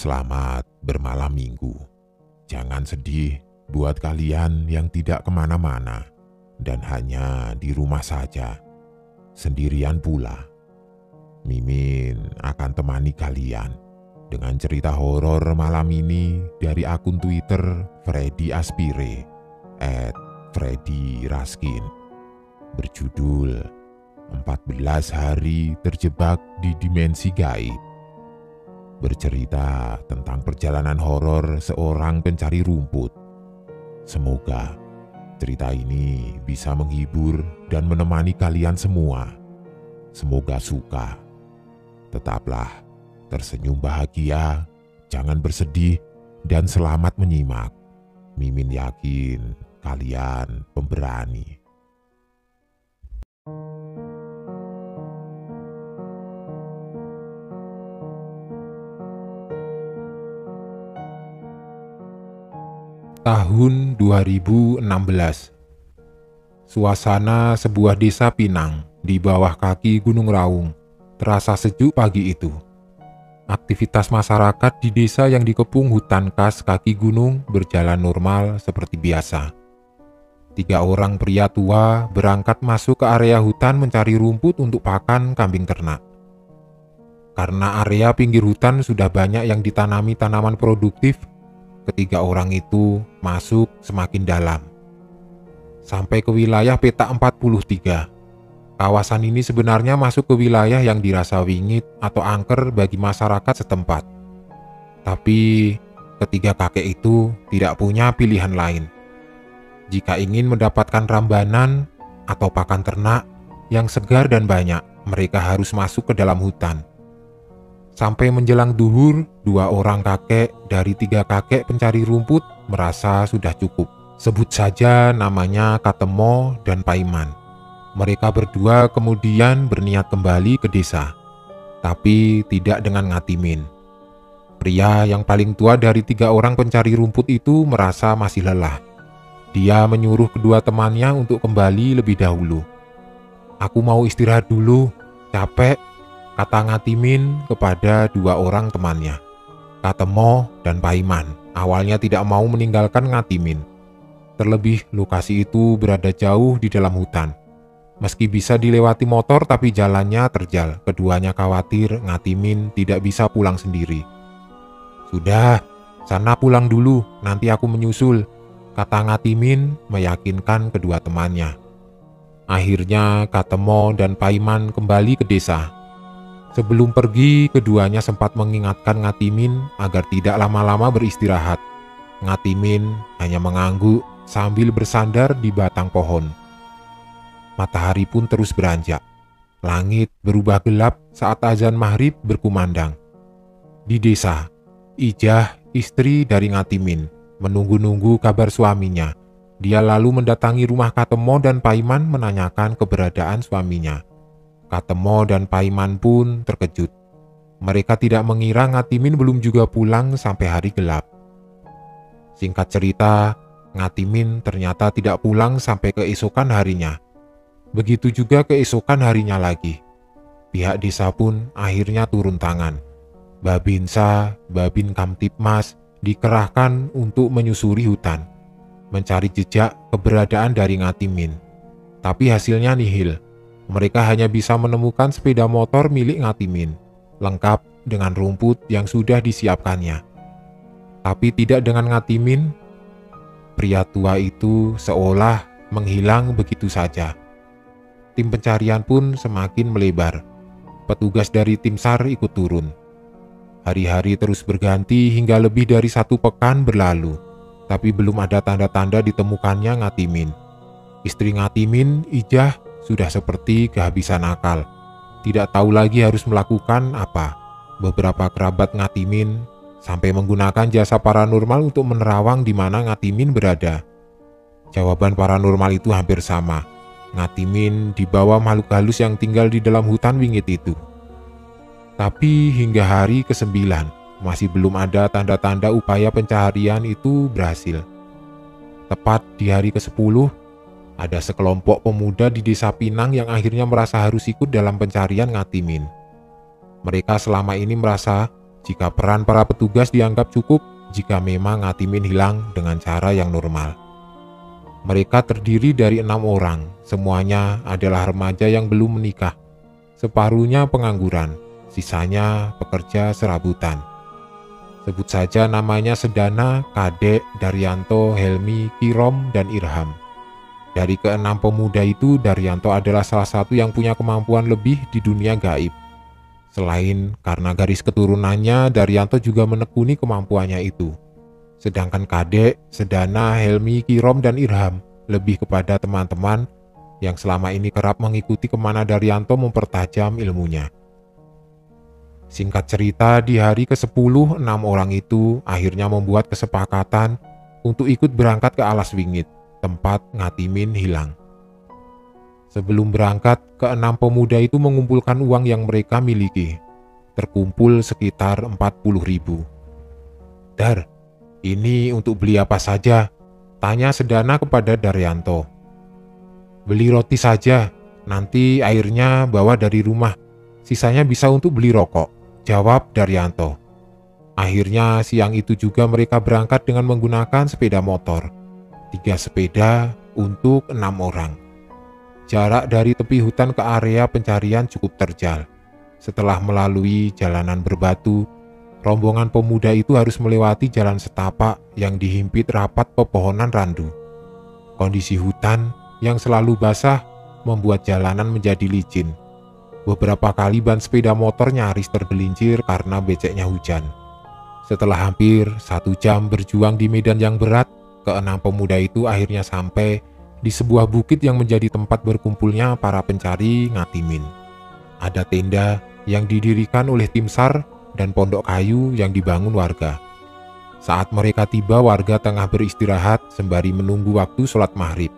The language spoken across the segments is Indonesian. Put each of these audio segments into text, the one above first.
Selamat bermalam minggu. Jangan sedih buat kalian yang tidak kemana-mana dan hanya di rumah saja, sendirian pula. Mimin akan temani kalian dengan cerita horor malam ini dari akun Twitter Freddy Aspire @FreddyRaskin berjudul 14 hari terjebak di dimensi gaib. Bercerita tentang perjalanan horor seorang pencari rumput. Semoga cerita ini bisa menghibur dan menemani kalian semua. Semoga suka. Tetaplah tersenyum bahagia, jangan bersedih, dan selamat menyimak. Mimin yakin kalian pemberani. Tahun 2016. Suasana sebuah desa Pinang di bawah kaki Gunung Raung terasa sejuk pagi itu. Aktivitas masyarakat di desa yang dikepung hutan khas kaki gunung berjalan normal seperti biasa. 3 orang pria tua berangkat masuk ke area hutan mencari rumput untuk pakan kambing ternak. Karena area pinggir hutan sudah banyak yang ditanami tanaman produktif, ketiga orang itu masuk semakin dalam. Sampai ke wilayah peta 43. Kawasan ini sebenarnya masuk ke wilayah yang dirasa wingit atau angker bagi masyarakat setempat. Tapi ketiga kakek itu tidak punya pilihan lain. Jika ingin mendapatkan rambanan atau pakan ternak yang segar dan banyak, mereka harus masuk ke dalam hutan. Sampai menjelang duhur, 2 orang kakek dari 3 kakek pencari rumput merasa sudah cukup. Sebut saja namanya Katemo dan Paiman. Mereka berdua kemudian berniat kembali ke desa, tapi tidak dengan ngatimin. Pria yang paling tua dari 3 orang pencari rumput itu merasa masih lelah. Dia menyuruh kedua temannya untuk kembali lebih dahulu. "Aku mau istirahat dulu, capek," kata Ngatimin kepada 2 orang temannya. Katemo dan Paiman awalnya tidak mau meninggalkan Ngatimin. Terlebih lokasi itu berada jauh di dalam hutan. Meski bisa dilewati motor tapi jalannya terjal. Keduanya khawatir Ngatimin tidak bisa pulang sendiri. "Sudah, sana pulang dulu, nanti aku menyusul," kata Ngatimin meyakinkan kedua temannya. Akhirnya Katemo dan Paiman kembali ke desa. Sebelum pergi, keduanya sempat mengingatkan Ngatimin agar tidak lama-lama beristirahat. Ngatimin hanya mengangguk sambil bersandar di batang pohon. Matahari pun terus beranjak. Langit berubah gelap saat azan maghrib berkumandang. Di desa, Ijah, istri dari Ngatimin, menunggu-nunggu kabar suaminya. Dia lalu mendatangi rumah Katemo dan Paiman menanyakan keberadaan suaminya. Katemo dan Paiman pun terkejut. Mereka tidak mengira Ngatimin belum juga pulang sampai hari gelap. Singkat cerita, Ngatimin ternyata tidak pulang sampai keesokan harinya. Begitu juga keesokan harinya lagi. Pihak desa pun akhirnya turun tangan. Babinsa, Babin Kamtipmas dikerahkan untuk menyusuri hutan, mencari jejak keberadaan dari Ngatimin. Tapi hasilnya nihil. Mereka hanya bisa menemukan sepeda motor milik Ngatimin, lengkap dengan rumput yang sudah disiapkannya. Tapi tidak dengan Ngatimin. Pria tua itu seolah menghilang begitu saja. Tim pencarian pun semakin melebar. Petugas dari tim SAR ikut turun. Hari-hari terus berganti hingga lebih dari 1 pekan berlalu, tapi belum ada tanda-tanda ditemukannya Ngatimin. Istri Ngatimin, Ijah, sudah seperti kehabisan akal. Tidak tahu lagi harus melakukan apa. Beberapa kerabat Ngatimin sampai menggunakan jasa paranormal untuk menerawang di mana Ngatimin berada. Jawaban paranormal itu hampir sama. Ngatimin dibawa makhluk halus yang tinggal di dalam hutan wingit itu. Tapi hingga hari ke-9 masih belum ada tanda-tanda upaya pencarian itu berhasil. Tepat di hari ke-10, ada sekelompok pemuda di desa Pinang yang akhirnya merasa harus ikut dalam pencarian Ngatimin. Mereka selama ini merasa jika peran para petugas dianggap cukup jika memang Ngatimin hilang dengan cara yang normal. Mereka terdiri dari 6 orang, semuanya adalah remaja yang belum menikah. Separuhnya pengangguran, sisanya pekerja serabutan. Sebut saja namanya Sedana, Kadek, Daryanto, Helmi, Kirom, dan Irham. Dari ke-6 pemuda itu, Daryanto adalah salah satu yang punya kemampuan lebih di dunia gaib. Selain karena garis keturunannya, Daryanto juga menekuni kemampuannya itu. Sedangkan Kadek, Sedana, Helmi, Kirom, dan Irham lebih kepada teman-teman yang selama ini kerap mengikuti kemana Daryanto mempertajam ilmunya. Singkat cerita, di hari ke-10, 6 orang itu akhirnya membuat kesepakatan untuk ikut berangkat ke Alas Wingit, tempat Ngatimin hilang. Sebelum berangkat, ke-6 pemuda itu mengumpulkan uang yang mereka miliki. Terkumpul sekitar 40.000. "Dar, ini untuk beli apa saja?" tanya Sedana kepada Daryanto. "Beli roti saja, nanti airnya bawa dari rumah. Sisanya bisa untuk beli rokok," jawab Daryanto. Akhirnya siang itu juga mereka berangkat dengan menggunakan sepeda motor. 3 sepeda untuk 6 orang. Jarak dari tepi hutan ke area pencarian cukup terjal. Setelah melalui jalanan berbatu, rombongan pemuda itu harus melewati jalan setapak yang dihimpit rapat pepohonan randu. Kondisi hutan yang selalu basah membuat jalanan menjadi licin. Beberapa kali ban sepeda motor nyaris tergelincir karena beceknya hujan. Setelah hampir 1 jam berjuang di medan yang berat, ke-6 pemuda itu akhirnya sampai di sebuah bukit yang menjadi tempat berkumpulnya para pencari Ngatimin. Ada tenda yang didirikan oleh tim SAR dan pondok kayu yang dibangun warga. Saat mereka tiba, warga tengah beristirahat sembari menunggu waktu sholat maghrib.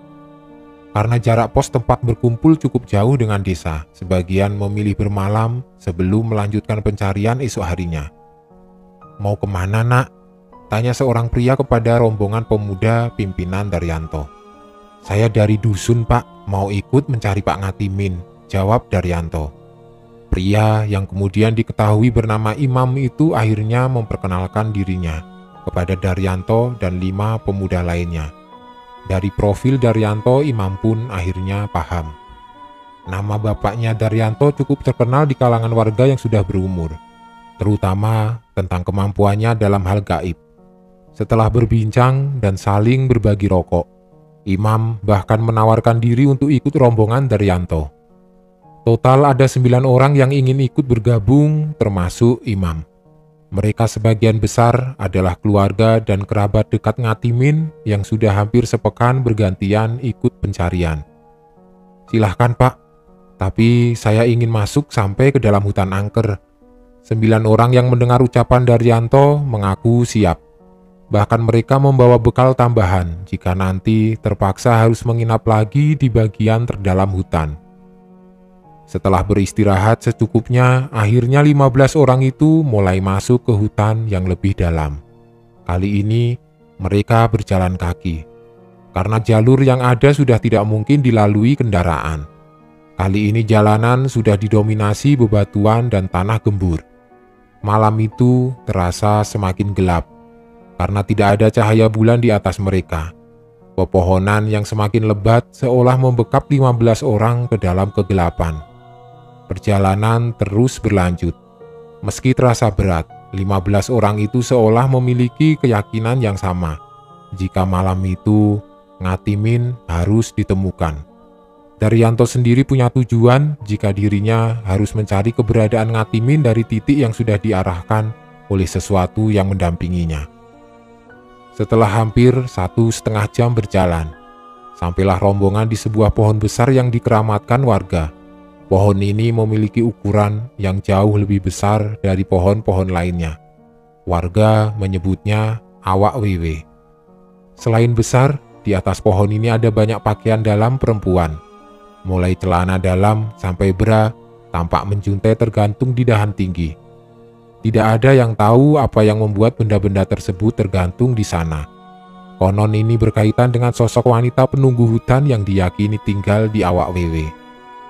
Karena jarak pos tempat berkumpul cukup jauh dengan desa, sebagian memilih bermalam sebelum melanjutkan pencarian esok harinya. "Mau kemana, nak?" tanya seorang pria kepada rombongan pemuda pimpinan Daryanto. "Saya dari dusun, Pak, mau ikut mencari Pak Ngatimin," jawab Daryanto. Pria yang kemudian diketahui bernama Imam itu akhirnya memperkenalkan dirinya kepada Daryanto dan 5 pemuda lainnya. Dari profil Daryanto, Imam pun akhirnya paham. Nama bapaknya Daryanto cukup terkenal di kalangan warga yang sudah berumur, terutama tentang kemampuannya dalam hal gaib. Setelah berbincang dan saling berbagi rokok, Imam bahkan menawarkan diri untuk ikut rombongan Daryanto. Total ada 9 orang yang ingin ikut bergabung, termasuk Imam. Mereka sebagian besar adalah keluarga dan kerabat dekat Ngatimin yang sudah hampir sepekan bergantian ikut pencarian. "Silahkan, Pak, tapi saya ingin masuk sampai ke dalam hutan angker." 9 orang yang mendengar ucapan Daryanto mengaku siap. Bahkan mereka membawa bekal tambahan jika nanti terpaksa harus menginap lagi di bagian terdalam hutan. Setelah beristirahat secukupnya, akhirnya 15 orang itu mulai masuk ke hutan yang lebih dalam. Kali ini mereka berjalan kaki, karena jalur yang ada sudah tidak mungkin dilalui kendaraan. Kali ini jalanan sudah didominasi bebatuan dan tanah gembur. Malam itu terasa semakin gelap, karena tidak ada cahaya bulan di atas mereka. Pepohonan yang semakin lebat seolah membekap 15 orang ke dalam kegelapan. Perjalanan terus berlanjut. Meski terasa berat, 15 orang itu seolah memiliki keyakinan yang sama. Jika malam itu Ngatimin harus ditemukan. Daryanto sendiri punya tujuan jika dirinya harus mencari keberadaan Ngatimin dari titik yang sudah diarahkan oleh sesuatu yang mendampinginya. Setelah hampir 1,5 jam berjalan, sampailah rombongan di sebuah pohon besar yang dikeramatkan warga. Pohon ini memiliki ukuran yang jauh lebih besar dari pohon-pohon lainnya. Warga menyebutnya Awak Wewe. Selain besar, di atas pohon ini ada banyak pakaian dalam perempuan. Mulai celana dalam sampai bra, tampak menjuntai tergantung di dahan tinggi. Tidak ada yang tahu apa yang membuat benda-benda tersebut tergantung di sana. Konon ini berkaitan dengan sosok wanita penunggu hutan yang diyakini tinggal di Awak Wewe.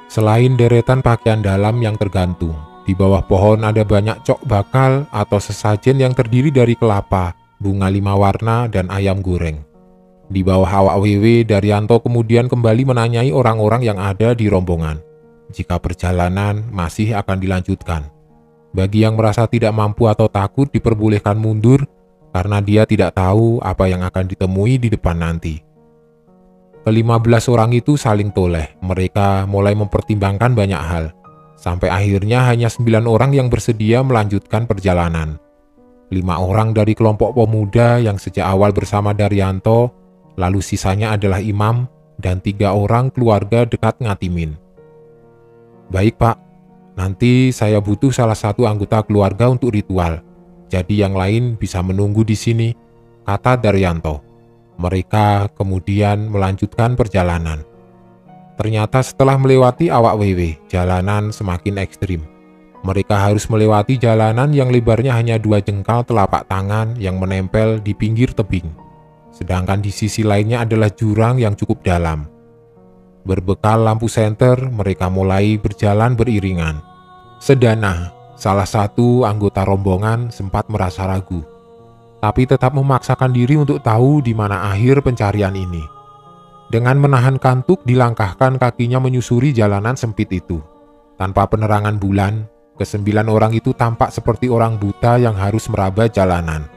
Selain deretan pakaian dalam yang tergantung, Di bawah pohon ada banyak cok bakal atau sesajen yang terdiri dari kelapa, bunga 5 warna, dan ayam goreng. Di bawah awak WW, Daryanto kemudian kembali menanyai orang-orang yang ada di rombongan jika perjalanan masih akan dilanjutkan. Bagi yang merasa tidak mampu atau takut diperbolehkan mundur karena dia tidak tahu apa yang akan ditemui di depan nanti. Ke-15 orang itu saling toleh. Mereka mulai mempertimbangkan banyak hal. Sampai akhirnya hanya 9 orang yang bersedia melanjutkan perjalanan. 5 orang dari kelompok pemuda yang sejak awal bersama Daryanto, lalu sisanya adalah imam, dan 3 orang keluarga dekat Ngatimin. "Baik Pak, nanti saya butuh salah satu anggota keluarga untuk ritual. Jadi yang lain bisa menunggu di sini," kata Daryanto. Mereka kemudian melanjutkan perjalanan. Ternyata setelah melewati awak WW, jalanan semakin ekstrim. Mereka harus melewati jalanan yang lebarnya hanya 2 jengkal telapak tangan yang menempel di pinggir tebing. Sedangkan di sisi lainnya adalah jurang yang cukup dalam. Berbekal lampu senter, mereka mulai berjalan beriringan. Sedana, salah satu anggota rombongan, sempat merasa ragu, tapi tetap memaksakan diri untuk tahu di mana akhir pencarian ini. Dengan menahan kantuk, dilangkahkan kakinya menyusuri jalanan sempit itu. Tanpa penerangan bulan, ke-9 orang itu tampak seperti orang buta yang harus meraba jalanan.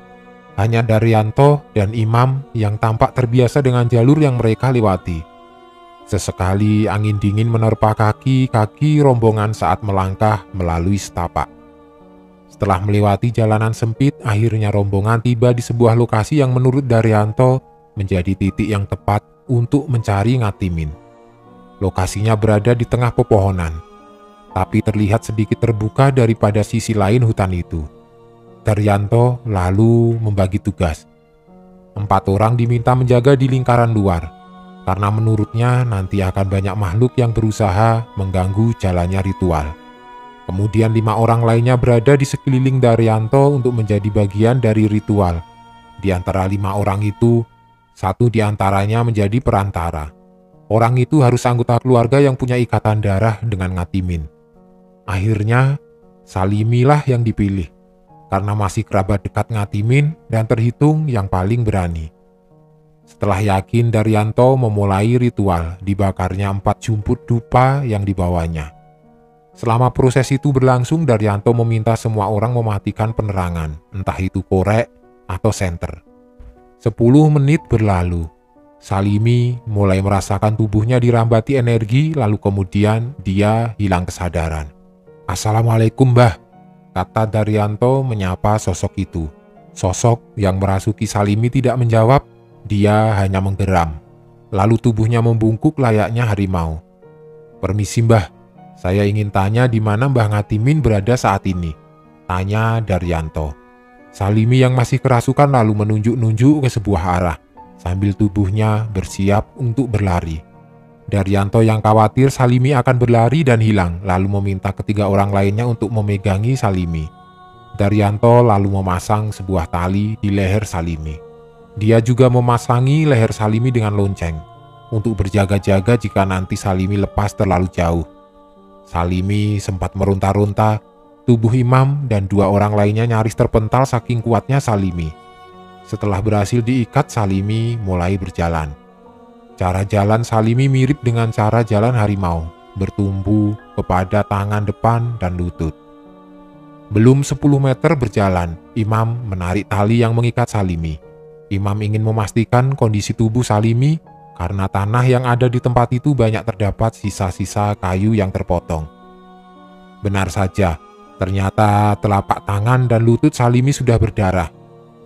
Hanya Daryanto dan Imam yang tampak terbiasa dengan jalur yang mereka lewati. Sesekali angin dingin menerpa kaki rombongan saat melangkah melalui setapak. Setelah melewati jalanan sempit, akhirnya rombongan tiba di sebuah lokasi yang menurut Daryanto menjadi titik yang tepat untuk mencari Ngatimin. Lokasinya berada di tengah pepohonan, tapi terlihat sedikit terbuka daripada sisi lain hutan itu. Daryanto lalu membagi tugas. 4 orang diminta menjaga di lingkaran luar, karena menurutnya nanti akan banyak makhluk yang berusaha mengganggu jalannya ritual. Kemudian 5 orang lainnya berada di sekeliling Daryanto untuk menjadi bagian dari ritual. Di antara 5 orang itu, 1 di antaranya menjadi perantara. Orang itu harus anggota keluarga yang punya ikatan darah dengan Ngatimin. Akhirnya, Salimi lah yang dipilih, karena masih kerabat dekat Ngatimin dan terhitung yang paling berani. Setelah yakin, Daryanto memulai ritual dibakarnya 4 jumput dupa yang dibawanya. Selama proses itu berlangsung, Daryanto meminta semua orang mematikan penerangan, entah itu korek atau senter. 10 menit berlalu. Salimi mulai merasakan tubuhnya dirambati energi, lalu kemudian dia hilang kesadaran. "Assalamualaikum, Mbah," kata Daryanto menyapa sosok itu. Sosok yang merasuki Salimi tidak menjawab. Dia hanya menggeram, lalu tubuhnya membungkuk layaknya harimau. "Permisi Mbah, saya ingin tanya di mana Mbah Ngatimin berada saat ini," tanya Daryanto. Salimi yang masih kerasukan lalu menunjuk-nunjuk ke sebuah arah, sambil tubuhnya bersiap untuk berlari. Daryanto yang khawatir Salimi akan berlari dan hilang, lalu meminta ketiga orang lainnya untuk memegangi Salimi. Daryanto lalu memasang sebuah tali di leher Salimi. Dia juga memasangi leher Salimi dengan lonceng, untuk berjaga-jaga jika nanti Salimi lepas terlalu jauh. Salimi sempat meronta-ronta, tubuh Imam dan 2 orang lainnya nyaris terpental saking kuatnya Salimi. Setelah berhasil diikat, Salimi mulai berjalan. Cara jalan Salimi mirip dengan cara jalan harimau, bertumpu kepada tangan depan dan lutut. Belum 10 meter berjalan, Imam menarik tali yang mengikat Salimi. Imam ingin memastikan kondisi tubuh Salimi karena tanah yang ada di tempat itu banyak terdapat sisa-sisa kayu yang terpotong. Benar saja, ternyata telapak tangan dan lutut Salimi sudah berdarah.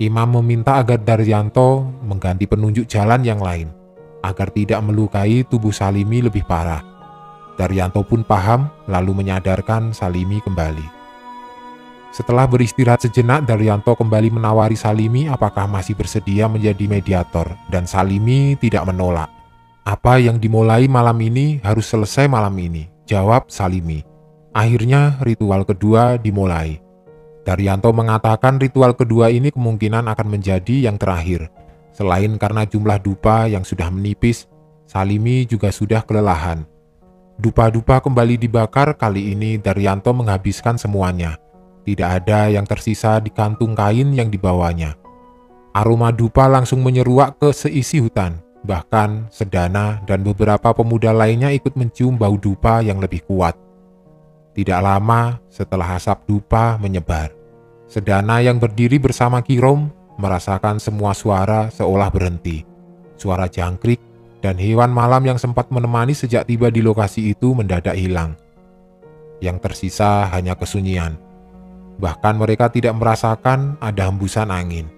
Imam meminta agar Daryanto mengganti penunjuk jalan yang lain, agar tidak melukai tubuh Salimi lebih parah. Daryanto pun paham, lalu menyadarkan Salimi kembali. Setelah beristirahat sejenak, Daryanto kembali menawari Salimi apakah masih bersedia menjadi mediator, dan Salimi tidak menolak. "Apa yang dimulai malam ini harus selesai malam ini," jawab Salimi. Akhirnya ritual kedua dimulai. Daryanto mengatakan ritual kedua ini kemungkinan akan menjadi yang terakhir. Selain karena jumlah dupa yang sudah menipis, Salimi juga sudah kelelahan. Dupa-dupa kembali dibakar. Kali ini Daryanto menghabiskan semuanya. Tidak ada yang tersisa di kantung kain yang dibawanya. Aroma dupa langsung menyeruak ke seisi hutan. Bahkan Sedana dan beberapa pemuda lainnya ikut mencium bau dupa yang lebih kuat. Tidak lama setelah asap dupa menyebar, Sedana yang berdiri bersama Kirom merasakan semua suara seolah berhenti. Suara jangkrik dan hewan malam yang sempat menemani sejak tiba di lokasi itu mendadak hilang. Yang tersisa hanya kesunyian. Bahkan mereka tidak merasakan ada hembusan angin.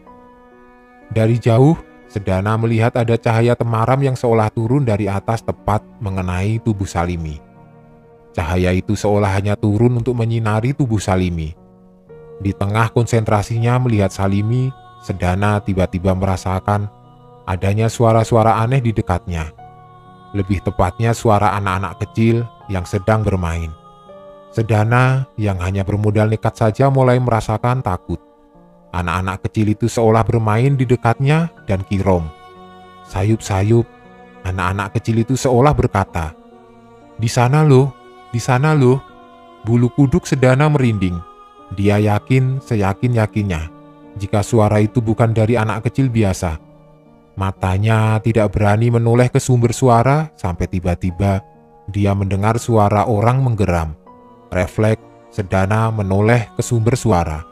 Dari jauh, Sedana melihat ada cahaya temaram yang seolah turun dari atas tepat mengenai tubuh Salimi. Cahaya itu seolah hanya turun untuk menyinari tubuh Salimi. Di tengah konsentrasinya melihat Salimi, Sedana tiba-tiba merasakan adanya suara-suara aneh di dekatnya. Lebih tepatnya suara anak-anak kecil yang sedang bermain. Sedana yang hanya bermodal nekat saja mulai merasakan takut. Anak-anak kecil itu seolah bermain di dekatnya dan Kirom. Sayup-sayup, anak-anak kecil itu seolah berkata, "Di sana loh, di sana loh." Bulu kuduk Sedana merinding. Dia yakin seyakin-yakinnya jika suara itu bukan dari anak kecil biasa. Matanya tidak berani menoleh ke sumber suara sampai tiba-tiba dia mendengar suara orang menggeram. Refleks Sedana menoleh ke sumber suara.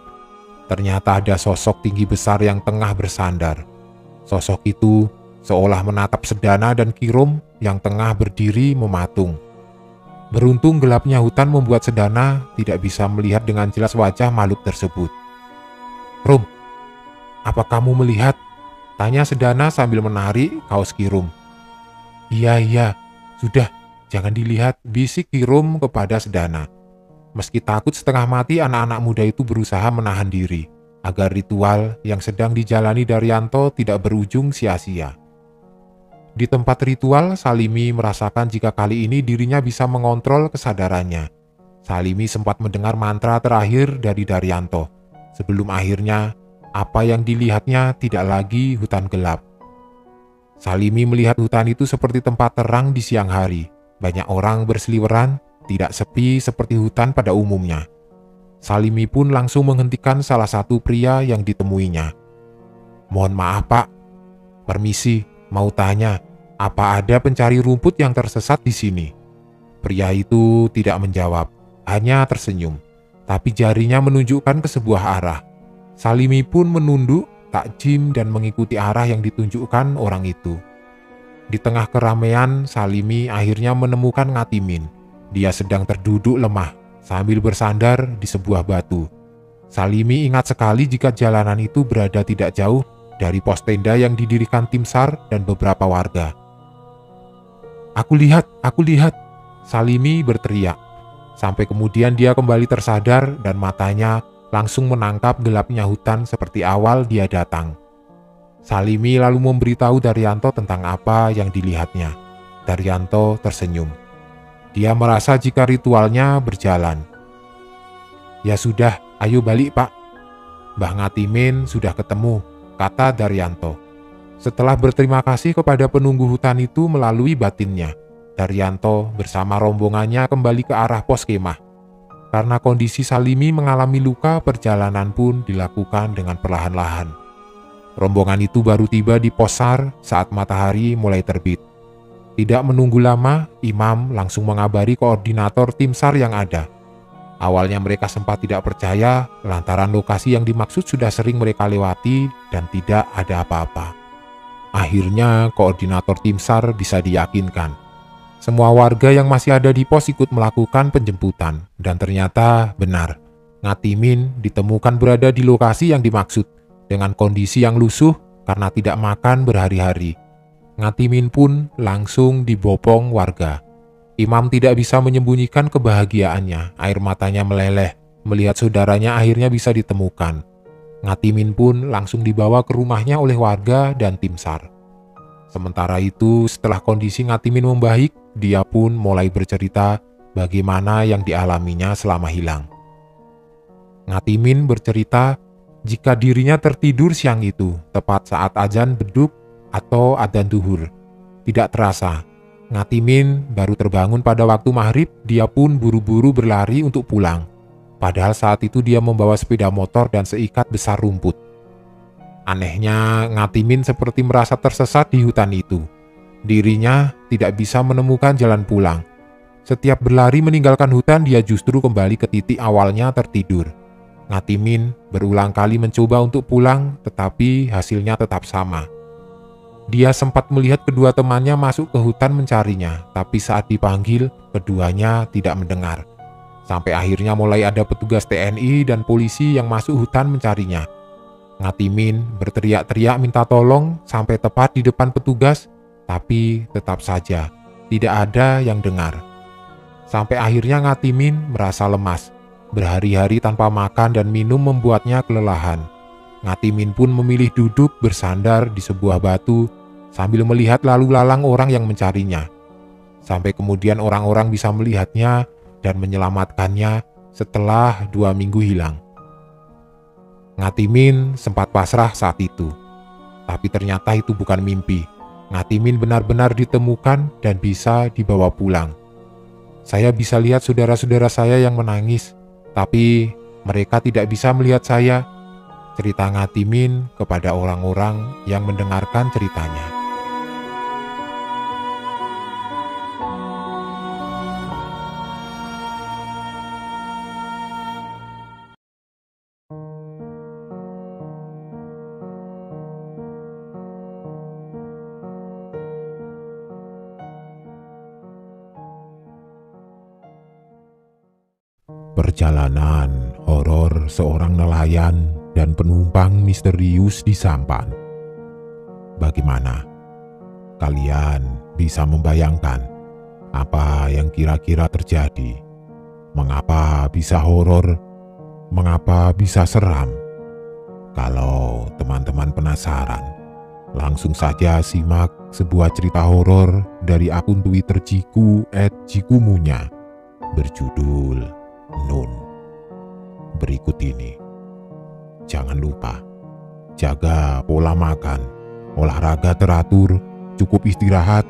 Ternyata ada sosok tinggi besar yang tengah bersandar. Sosok itu seolah menatap Sedana dan Kirom yang tengah berdiri mematung. Beruntung gelapnya hutan membuat Sedana tidak bisa melihat dengan jelas wajah makhluk tersebut. "Rom, apa kamu melihat?" tanya Sedana sambil menarik kaos Kirom. Iya, sudah, jangan dilihat," bisik Kirom kepada Sedana. Meski takut setengah mati, anak-anak muda itu berusaha menahan diri, agar ritual yang sedang dijalani Daryanto tidak berujung sia-sia. Di tempat ritual, Salimi merasakan jika kali ini dirinya bisa mengontrol kesadarannya. Salimi sempat mendengar mantra terakhir dari Daryanto, sebelum akhirnya apa yang dilihatnya tidak lagi hutan gelap. Salimi melihat hutan itu seperti tempat terang di siang hari. Banyak orang berseliweran, tidak sepi seperti hutan pada umumnya. Salimi pun langsung menghentikan salah satu pria yang ditemuinya. "Mohon maaf, Pak. Permisi, mau tanya, apa ada pencari rumput yang tersesat di sini?" Pria itu tidak menjawab, hanya tersenyum, tapi jarinya menunjukkan ke sebuah arah. Salimi pun menunduk, takjim dan mengikuti arah yang ditunjukkan orang itu. Di tengah keramaian, Salimi akhirnya menemukan Ngatimin. Dia sedang terduduk lemah sambil bersandar di sebuah batu. Salimi ingat sekali jika jalanan itu berada tidak jauh dari pos tenda yang didirikan tim SAR dan beberapa warga. Aku lihat, Salimi berteriak. Sampai kemudian dia kembali tersadar dan matanya langsung menangkap gelapnya hutan seperti awal dia datang. Salimi lalu memberitahu Daryanto tentang apa yang dilihatnya. Daryanto tersenyum. Dia merasa jika ritualnya berjalan. "Ya sudah, ayo balik, Pak. Mbah Ngatimin sudah ketemu," kata Daryanto. Setelah berterima kasih kepada penunggu hutan itu melalui batinnya, Daryanto bersama rombongannya kembali ke arah pos kemah. Karena kondisi Salimi mengalami luka, perjalanan pun dilakukan dengan perlahan-lahan. Rombongan itu baru tiba di pos SAR saat matahari mulai terbit. Tidak menunggu lama, Imam langsung mengabari koordinator tim SAR yang ada. Awalnya mereka sempat tidak percaya lantaran lokasi yang dimaksud sudah sering mereka lewati dan tidak ada apa-apa. Akhirnya koordinator tim SAR bisa diyakinkan. Semua warga yang masih ada di pos ikut melakukan penjemputan dan ternyata benar. Ngatimin ditemukan berada di lokasi yang dimaksud dengan kondisi yang lusuh karena tidak makan berhari-hari. Ngatimin pun langsung dibopong warga. Imam tidak bisa menyembunyikan kebahagiaannya. Air matanya meleleh melihat saudaranya akhirnya bisa ditemukan. Ngatimin pun langsung dibawa ke rumahnya oleh warga dan tim SAR. Sementara itu, setelah kondisi Ngatimin membaik, dia pun mulai bercerita bagaimana yang dialaminya selama hilang. Ngatimin bercerita jika dirinya tertidur siang itu, tepat saat azan beduk atau adzan duhur. Tidak terasa, Ngatimin baru terbangun pada waktu maghrib, dia pun buru-buru berlari untuk pulang. Padahal saat itu dia membawa sepeda motor dan seikat besar rumput. Anehnya, Ngatimin seperti merasa tersesat di hutan itu. Dirinya tidak bisa menemukan jalan pulang. Setiap berlari meninggalkan hutan, dia justru kembali ke titik awalnya tertidur. Ngatimin berulang kali mencoba untuk pulang, tetapi hasilnya tetap sama. Dia sempat melihat kedua temannya masuk ke hutan mencarinya, tapi saat dipanggil, keduanya tidak mendengar. Sampai akhirnya mulai ada petugas TNI dan polisi yang masuk hutan mencarinya. Ngatimin berteriak-teriak minta tolong sampai tepat di depan petugas, tapi tetap saja tidak ada yang dengar. Sampai akhirnya Ngatimin merasa lemas. Berhari-hari tanpa makan dan minum membuatnya kelelahan. Ngatimin pun memilih duduk bersandar di sebuah batu sambil melihat lalu lalang orang yang mencarinya. Sampai kemudian orang-orang bisa melihatnya dan menyelamatkannya setelah 2 minggu hilang. Ngatimin sempat pasrah saat itu. Tapi ternyata itu bukan mimpi. Ngatimin benar-benar ditemukan dan bisa dibawa pulang. Saya bisa lihat saudara-saudara saya yang menangis, tapi mereka tidak bisa melihat saya. Cerita Ngatimin kepada orang-orang yang mendengarkan ceritanya. Perjalanan horor seorang nelayan dan penumpang misterius di sampan. Bagaimana? Kalian bisa membayangkan apa yang kira-kira terjadi? Mengapa bisa horor? Mengapa bisa seram? Kalau teman-teman penasaran, langsung saja simak sebuah cerita horor dari akun Twitter Jiku@jikumunya berjudul Nun. Berikut ini. Jangan lupa jaga pola makan, olahraga teratur, cukup istirahat,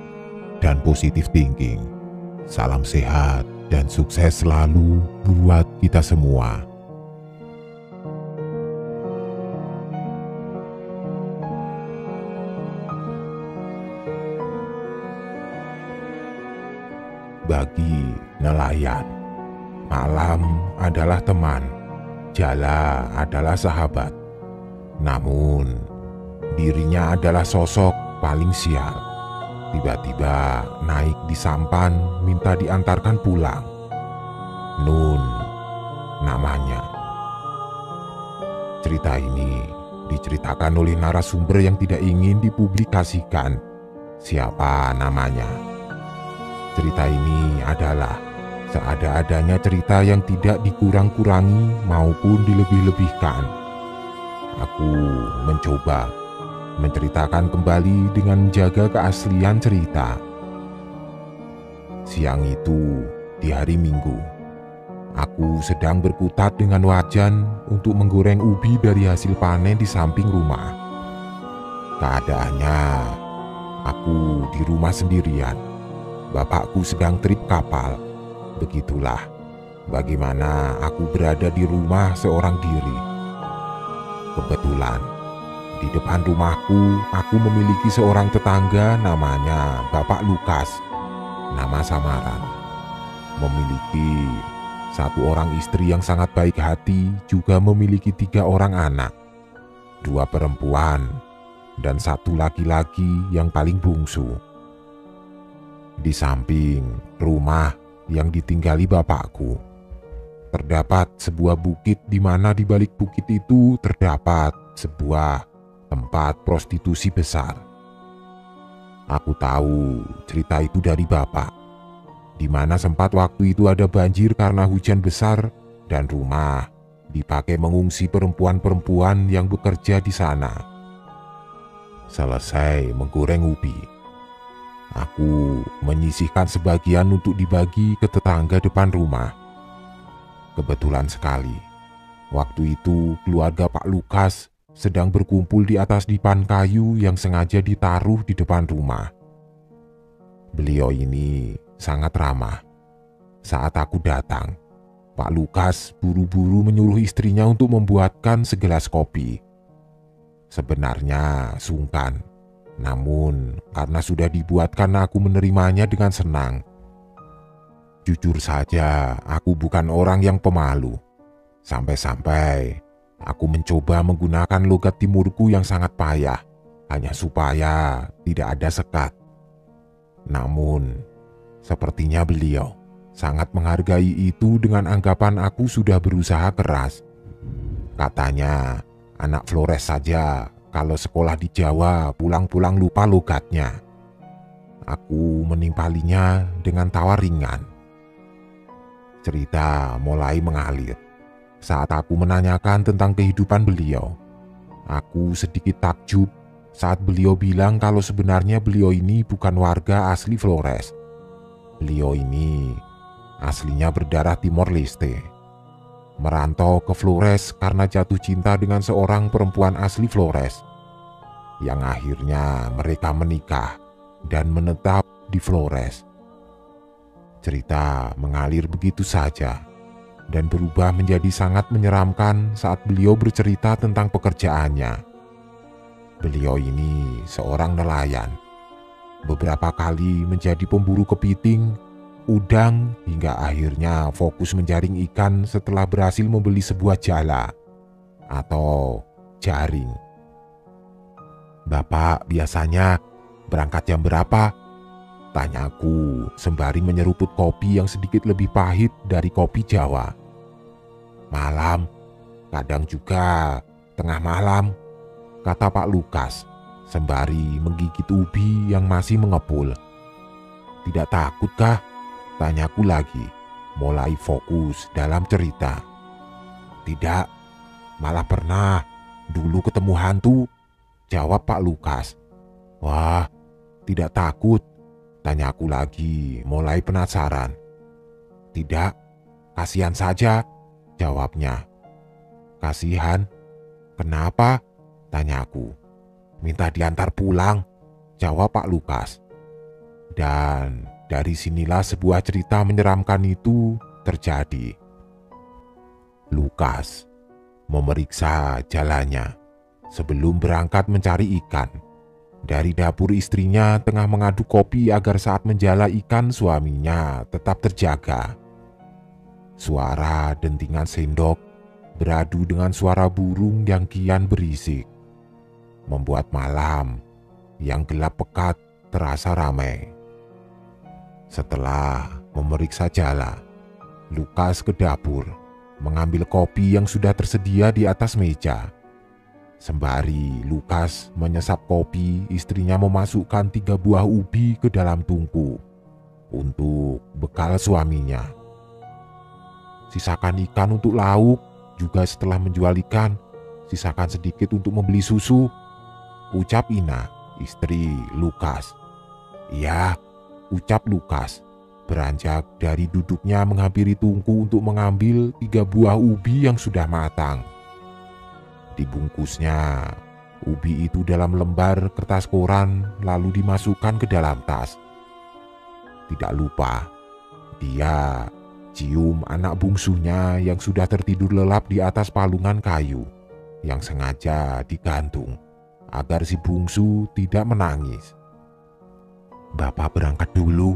dan positive thinking. Salam sehat dan sukses selalu buat kita semua. Bagi nelayan, malam adalah teman, jala adalah sahabat. Namun, dirinya adalah sosok paling sial. Tiba-tiba naik di sampan minta diantarkan pulang. Nun namanya. Cerita ini diceritakan oleh narasumber yang tidak ingin dipublikasikan siapa namanya. Cerita ini adalah seada-adanya cerita yang tidak dikurang-kurangi maupun dilebih-lebihkan. Aku mencoba menceritakan kembali dengan menjaga keaslian cerita. Siang itu, di hari Minggu, aku sedang berkutat dengan wajan untuk menggoreng ubi dari hasil panen di samping rumah. Keadaannya, aku di rumah sendirian. Bapakku sedang trip kapal. Begitulah bagaimana aku berada di rumah seorang diri. Kebetulan di depan rumahku aku memiliki seorang tetangga namanya Bapak Lukas, nama samaran. Memiliki satu orang istri yang sangat baik hati, juga memiliki 3 orang anak, 2 perempuan dan 1 laki-laki yang paling bungsu. Di samping rumah yang ditinggali bapakku, terdapat sebuah bukit di mana di balik bukit itu terdapat sebuah tempat prostitusi besar. Aku tahu cerita itu dari bapak, di mana sempat waktu itu ada banjir karena hujan besar dan rumah dipakai mengungsi perempuan-perempuan yang bekerja di sana. Selesai menggoreng ubi, aku menyisihkan sebagian untuk dibagi ke tetangga depan rumah. Kebetulan sekali, waktu itu keluarga Pak Lukas sedang berkumpul di atas dipan kayu yang sengaja ditaruh di depan rumah. Beliau ini sangat ramah. Saat aku datang, Pak Lukas buru-buru menyuruh istrinya untuk membuatkan segelas kopi. Sebenarnya sungkan, namun karena sudah dibuatkan aku menerimanya dengan senang. Jujur saja, aku bukan orang yang pemalu. Sampai-sampai aku mencoba menggunakan logat timurku yang sangat payah, hanya supaya tidak ada sekat. Namun, sepertinya beliau sangat menghargai itu dengan anggapan aku sudah berusaha keras. Katanya, anak Flores saja kalau sekolah di Jawa pulang-pulang lupa logatnya. Aku menimpalinya dengan tawa ringan. Cerita mulai mengalir. Saat aku menanyakan tentang kehidupan beliau, aku sedikit takjub saat beliau bilang kalau sebenarnya beliau ini bukan warga asli Flores. Beliau ini aslinya berdarah Timor Leste. Merantau ke Flores karena jatuh cinta dengan seorang perempuan asli Flores, yang akhirnya mereka menikah dan menetap di Flores. Cerita mengalir begitu saja dan berubah menjadi sangat menyeramkan saat beliau bercerita tentang pekerjaannya. Beliau ini seorang nelayan. Beberapa kali menjadi pemburu kepiting, udang, hingga akhirnya fokus menjaring ikan setelah berhasil membeli sebuah jala atau jaring. "Bapak biasanya berangkat jam berapa?" tanyaku sembari menyeruput kopi yang sedikit lebih pahit dari kopi Jawa. "Malam, kadang juga tengah malam," kata Pak Lukas sembari menggigit ubi yang masih mengepul. "Tidak takutkah?" tanyaku lagi, mulai fokus dalam cerita. "Tidak, malah pernah dulu ketemu hantu," jawab Pak Lukas. "Wah, tidak takut?" tanyaku lagi, mulai penasaran. "Tidak, kasihan saja," jawabnya. "Kasihan? Kenapa?" tanyaku. "Minta diantar pulang," jawab Pak Lukas. Dan dari sinilah sebuah cerita menyeramkan itu terjadi. Lukas memeriksa jalannya sebelum berangkat mencari ikan. Dari dapur istrinya tengah mengaduk kopi agar saat menjala ikan suaminya tetap terjaga. Suara dentingan sendok beradu dengan suara burung yang kian berisik, membuat malam yang gelap pekat terasa ramai. Setelah memeriksa jala, Lukas ke dapur mengambil kopi yang sudah tersedia di atas meja. Sembari Lukas menyesap kopi, istrinya memasukkan 3 buah ubi ke dalam tungku untuk bekal suaminya. "Sisakan ikan untuk lauk, juga setelah menjual ikan, sisakan sedikit untuk membeli susu," ucap Ina, istri Lukas. "Iya," ucap Lukas, beranjak dari duduknya menghampiri tungku untuk mengambil 3 buah ubi yang sudah matang. Dibungkusnya ubi itu dalam lembar kertas koran lalu dimasukkan ke dalam tas. Tidak lupa, dia cium anak bungsunya yang sudah tertidur lelap di atas palungan kayu yang sengaja digantung agar si bungsu tidak menangis. "Bapak berangkat dulu,"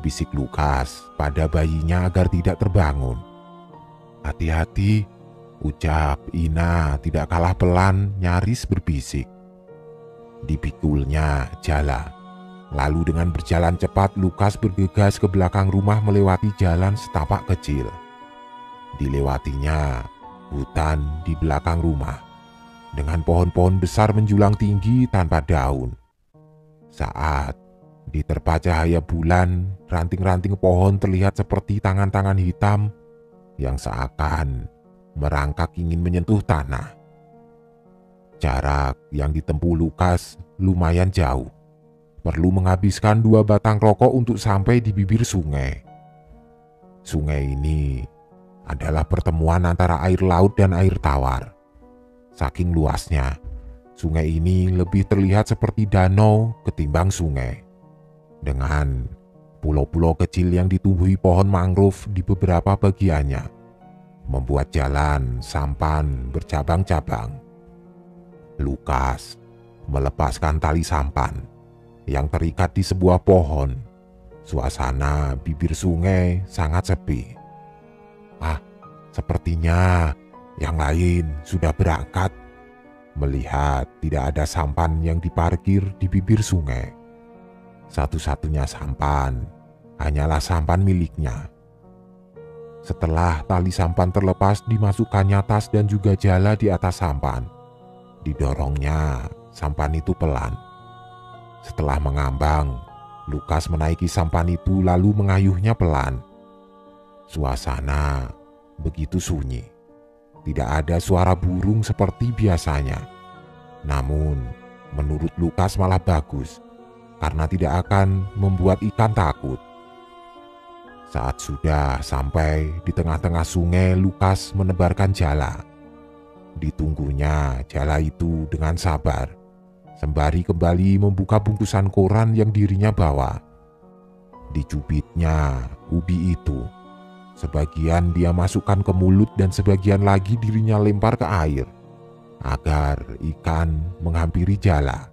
bisik Lukas pada bayinya agar tidak terbangun. "Hati-hati," ucap Ina tidak kalah pelan, nyaris berbisik. Dipikulnya jala. Lalu dengan berjalan cepat Lukas bergegas ke belakang rumah melewati jalan setapak kecil. Dilewatinya hutan di belakang rumah dengan pohon-pohon besar menjulang tinggi tanpa daun. Saat diterpa cahaya bulan, ranting-ranting pohon terlihat seperti tangan-tangan hitam yang seakan merangkak ingin menyentuh tanah. Jarak yang ditempuh Lukas lumayan jauh. Perlu menghabiskan 2 batang rokok untuk sampai di bibir sungai. Sungai ini adalah pertemuan antara air laut dan air tawar. Saking luasnya, sungai ini lebih terlihat seperti danau ketimbang sungai. dengan pulau-pulau kecil yang ditumbuhi pohon mangrove di beberapa bagiannya, membuat jalan sampan bercabang-cabang. Lukas melepaskan tali sampan yang terikat di sebuah pohon. Suasana bibir sungai sangat sepi. Sepertinya yang lain sudah berangkat. Melihat tidak ada sampan yang diparkir di bibir sungai, satu-satunya sampan hanyalah sampan miliknya. Setelah tali sampan terlepas, dimasukkannya tas dan juga jala di atas sampan. Didorongnya sampan itu pelan. Setelah mengambang, Lukas menaiki sampan itu lalu mengayuhnya pelan. Suasana begitu sunyi. Tidak ada suara burung seperti biasanya. Namun, menurut Lukas malah bagus, karena tidak akan membuat ikan takut. Saat sudah sampai di tengah-tengah sungai, Lukas menebarkan jala. Ditunggunya jala itu dengan sabar, sembari kembali membuka bungkusan koran yang dirinya bawa. Dicubitnya ubi itu. Sebagian dia masukkan ke mulut dan sebagian lagi dirinya lempar ke air agar ikan menghampiri jala.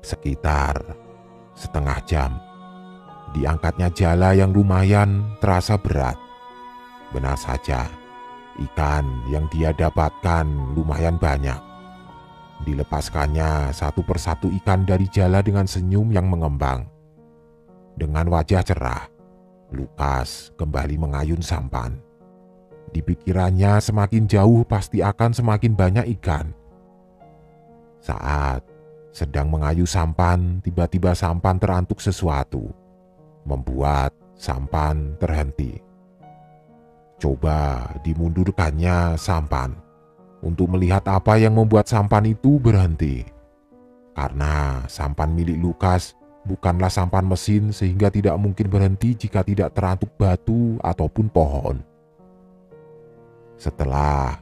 Sekitar setengah jam, diangkatnya jala yang lumayan terasa berat. Benar saja, ikan yang dia dapatkan lumayan banyak. Dilepaskannya satu persatu ikan dari jala dengan senyum yang mengembang. Dengan wajah cerah, Lukas kembali mengayun sampan. Di pikirannya semakin jauh pasti akan semakin banyak ikan. Saat sedang mengayuh sampan, tiba-tiba sampan terantuk sesuatu, membuat sampan terhenti. Coba dimundurkannya sampan untuk melihat apa yang membuat sampan itu berhenti. Karena sampan milik Lukas bukanlah sampan mesin sehingga tidak mungkin berhenti jika tidak terantuk batu ataupun pohon. Setelah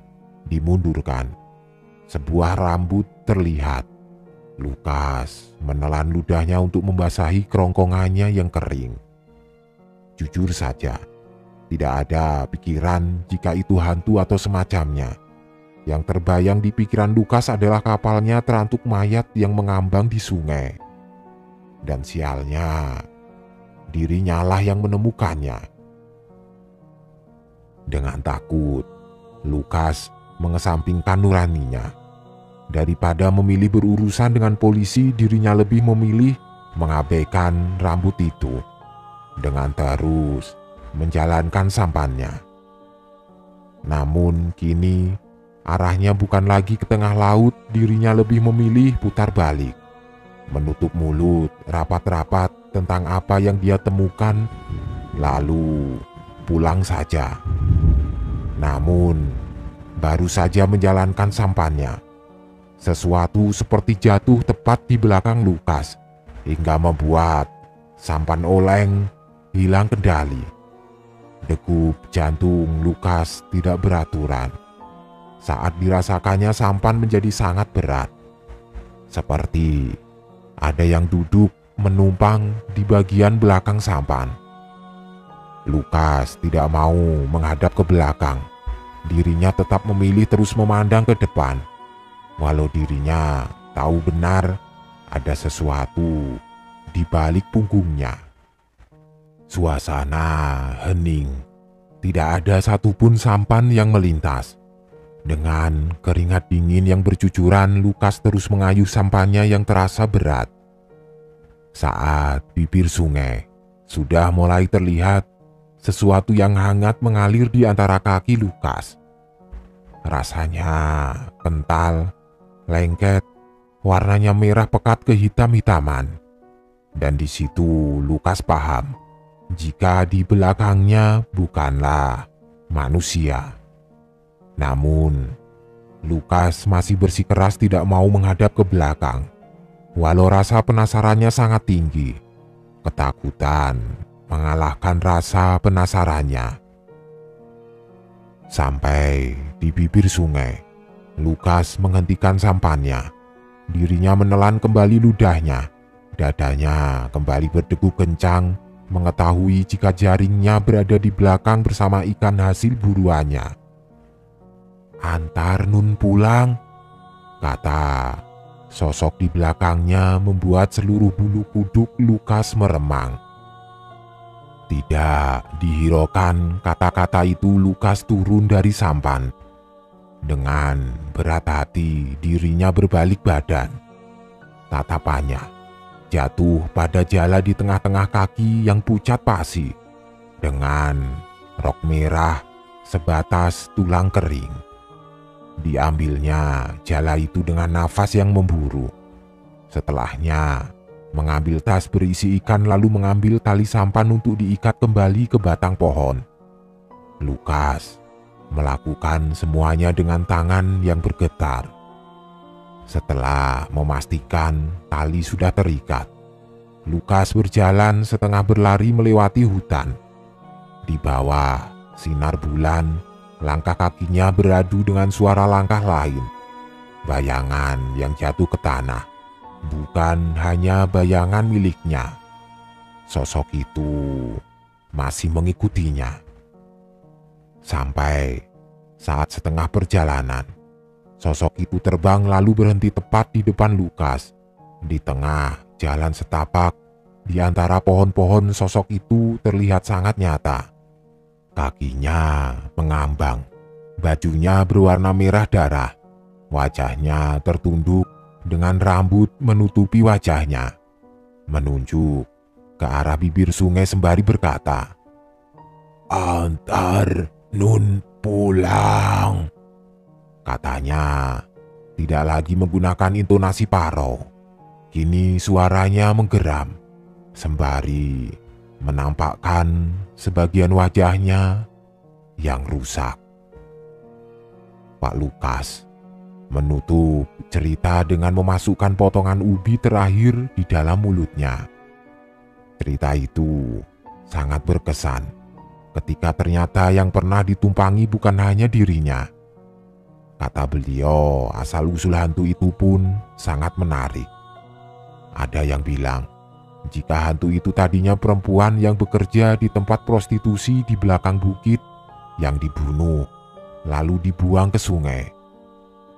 dimundurkan, sebuah rambut terlihat. Lukas menelan ludahnya untuk membasahi kerongkongannya yang kering. Jujur saja, tidak ada pikiran jika itu hantu atau semacamnya. Yang terbayang di pikiran Lukas adalah kapalnya terantuk mayat yang mengambang di sungai. Dan sialnya, dirinya lah yang menemukannya. Dengan takut, Lukas mengesampingkan nuraninya. Daripada memilih berurusan dengan polisi, dirinya lebih memilih mengabaikan rambut itu dengan terus menjalankan sampannya. Namun kini arahnya bukan lagi ke tengah laut, dirinya lebih memilih putar balik. Menutup mulut rapat-rapat tentang apa yang dia temukan, lalu pulang saja. Namun, baru saja menjalankan sampannya, sesuatu seperti jatuh tepat di belakang Lukas, hingga membuat sampan oleng hilang kendali. Degup jantung Lukas tidak beraturan. Saat dirasakannya, sampan menjadi sangat berat. Seperti ada yang duduk menumpang di bagian belakang sampan. Lukas tidak mau menghadap ke belakang. Dirinya tetap memilih terus memandang ke depan. Walau dirinya tahu benar ada sesuatu di balik punggungnya. Suasana hening. Tidak ada satupun sampan yang melintas. Dengan keringat dingin yang bercucuran, Lukas terus mengayuh sampannya yang terasa berat. Saat bibir sungai sudah mulai terlihat, sesuatu yang hangat mengalir di antara kaki Lukas. Rasanya kental, lengket, warnanya merah pekat kehitam-hitaman. Dan di situ Lukas paham jika di belakangnya bukanlah manusia. Namun, Lukas masih bersikeras tidak mau menghadap ke belakang. Walau rasa penasarannya sangat tinggi, ketakutan mengalahkan rasa penasarannya. Sampai di bibir sungai, Lukas menghentikan sampannya. Dirinya menelan kembali ludahnya, Dadanya kembali berdegup kencang mengetahui jika jaringnya berada di belakang bersama ikan hasil buruannya. "Antar Nun pulang," kata sosok di belakangnya, membuat seluruh bulu kuduk Lukas meremang. Tidak dihiraukan kata-kata itu, Lukas turun dari sampan. Dengan berat hati dirinya berbalik badan. Tatapannya jatuh pada jala di tengah-tengah kaki yang pucat pasi, dengan rok merah sebatas tulang kering. Diambilnya jala itu dengan nafas yang memburu. Setelahnya mengambil tas berisi ikan, lalu mengambil tali sampan untuk diikat kembali ke batang pohon. Lukas melakukan semuanya dengan tangan yang bergetar. Setelah memastikan tali sudah terikat, Lukas berjalan setengah berlari melewati hutan. Di bawah sinar bulan, langkah kakinya beradu dengan suara langkah lain. Bayangan yang jatuh ke tanah bukan hanya bayangan miliknya. Sosok itu masih mengikutinya. Sampai saat setengah perjalanan, sosok itu terbang lalu berhenti tepat di depan Lukas. Di tengah jalan setapak, di antara pohon-pohon, sosok itu terlihat sangat nyata. Kakinya mengambang, bajunya berwarna merah darah, wajahnya tertunduk dengan rambut menutupi wajahnya, menunjuk ke arah bibir sungai sembari berkata, "Antar Nun pulang," katanya. Tidak lagi menggunakan intonasi paro. Kini suaranya menggeram, sembari menampakkan sebagian wajahnya yang rusak. Pak Lukas menutup cerita dengan memasukkan potongan ubi terakhir di dalam mulutnya. Cerita itu sangat berkesan ketika ternyata yang pernah ditumpangi bukan hanya dirinya. Kata beliau, asal-usul hantu itu pun sangat menarik. Ada yang bilang, jika hantu itu tadinya perempuan yang bekerja di tempat prostitusi di belakang bukit yang dibunuh, lalu dibuang ke sungai.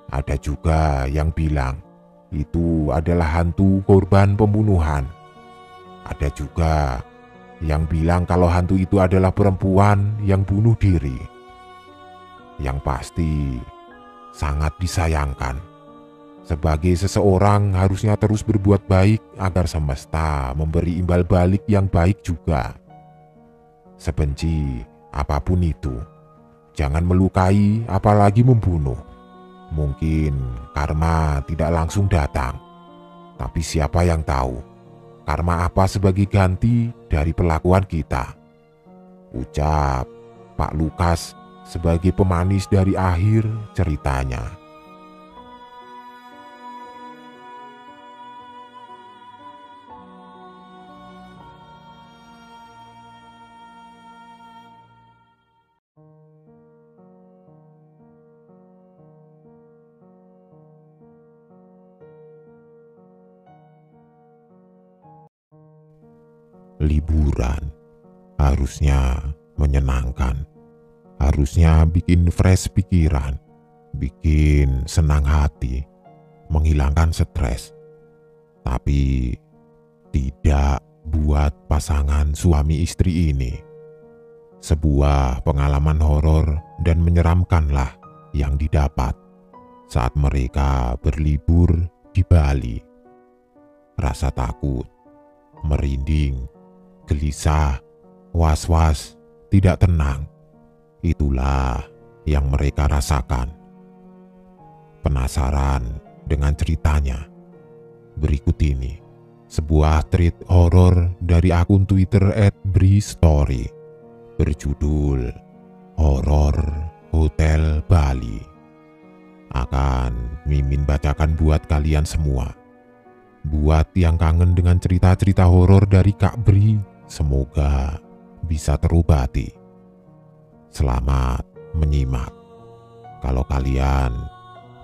Ada juga yang bilang, itu adalah hantu korban pembunuhan. Ada juga yang bilang kalau hantu itu adalah perempuan yang bunuh diri. Yang pasti, sangat disayangkan. Sebagai seseorang harusnya terus berbuat baik agar semesta memberi imbal balik yang baik juga. Sebenci apapun itu, jangan melukai apalagi membunuh. Mungkin karma tidak langsung datang, tapi siapa yang tahu karma apa sebagai ganti dari perlakuan kita. Ucap Pak Lukas sebagai pemanis dari akhir ceritanya. Liburan harusnya menyenangkan, harusnya bikin fresh pikiran, bikin senang hati, menghilangkan stres. Tapi tidak buat pasangan suami istri ini. Sebuah pengalaman horor dan menyeramkanlah yang didapat saat mereka berlibur di Bali. Rasa takut, merinding, gelisah, was-was, tidak tenang. Itulah yang mereka rasakan. Penasaran dengan ceritanya? Berikut ini sebuah tweet horor dari akun Twitter @bristory berjudul Horor Hotel Bali. Akan Mimin bacakan buat kalian semua. Buat yang kangen dengan cerita-cerita horor dari Kak Bri, semoga bisa terobati. Selamat menyimak. Kalau kalian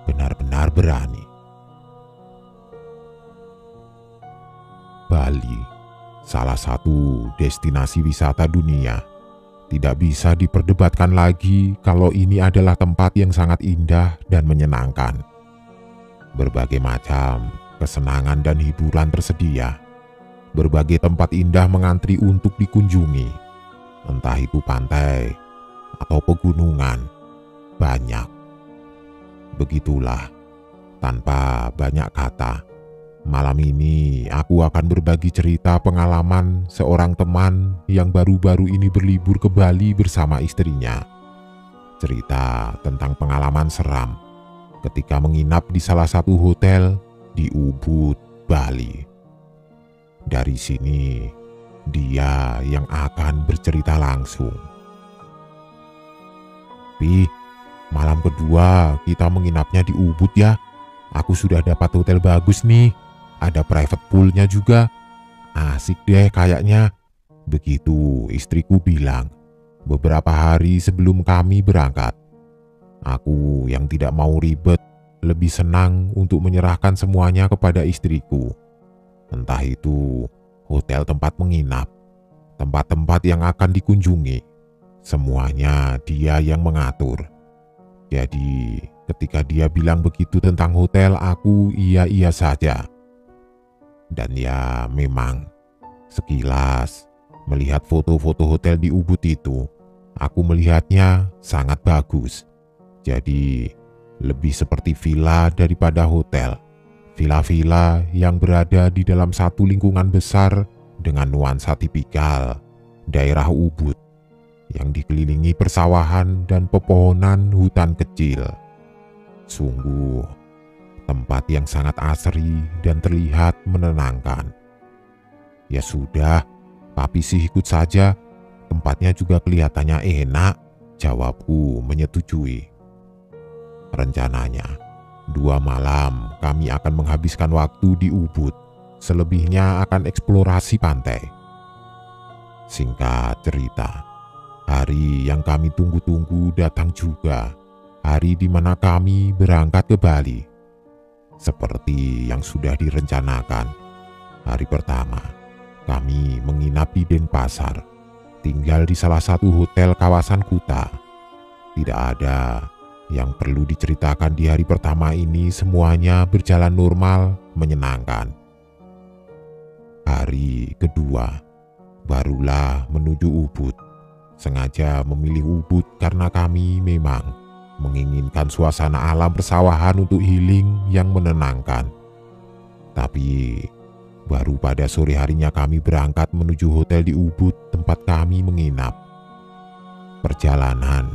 benar-benar berani. Bali, salah satu destinasi wisata dunia. Tidak bisa diperdebatkan lagi kalau ini adalah tempat yang sangat indah dan menyenangkan. Berbagai macam kesenangan dan hiburan tersedia. Berbagai tempat indah mengantri untuk dikunjungi. Entah itu pantai atau pegunungan, banyak. Begitulah, tanpa banyak kata. Malam ini aku akan berbagi cerita pengalaman seorang teman yang baru-baru ini berlibur ke Bali bersama istrinya. Cerita tentang pengalaman seram ketika menginap di salah satu hotel di Ubud, Bali. Dari sini, dia yang akan bercerita langsung. Pi, malam kedua kita menginapnya di Ubud ya. Aku sudah dapat hotel bagus nih. Ada private poolnya juga. Asik deh kayaknya. Begitu istriku bilang beberapa hari sebelum kami berangkat. Aku yang tidak mau ribet lebih senang untuk menyerahkan semuanya kepada istriku. Entah itu hotel tempat menginap, tempat-tempat yang akan dikunjungi. Semuanya dia yang mengatur. Jadi ketika dia bilang begitu tentang hotel, aku iya-iya saja. Dan ya memang, sekilas melihat foto-foto hotel di Ubud itu, aku melihatnya sangat bagus. Jadi lebih seperti villa daripada hotel. Villa-villa yang berada di dalam satu lingkungan besar dengan nuansa tipikal daerah Ubud yang dikelilingi persawahan dan pepohonan hutan kecil. Sungguh tempat yang sangat asri dan terlihat menenangkan. Ya sudah, papi sih ikut saja. Tempatnya juga kelihatannya enak, jawabku menyetujui. Rencananya, 2 malam kami akan menghabiskan waktu di Ubud. Selebihnya akan eksplorasi pantai. Singkat cerita, hari yang kami tunggu-tunggu datang juga. Hari di mana kami berangkat ke Bali. Seperti yang sudah direncanakan, hari pertama kami menginap di Denpasar, tinggal di salah satu hotel kawasan Kuta. Tidak ada yang perlu diceritakan di hari pertama ini, semuanya berjalan normal, menyenangkan. Hari kedua, barulah menuju Ubud. Sengaja memilih Ubud karena kami memang menginginkan suasana alam persawahan untuk healing yang menenangkan. Tapi baru pada sore harinya kami berangkat menuju hotel di Ubud tempat kami menginap. Perjalanan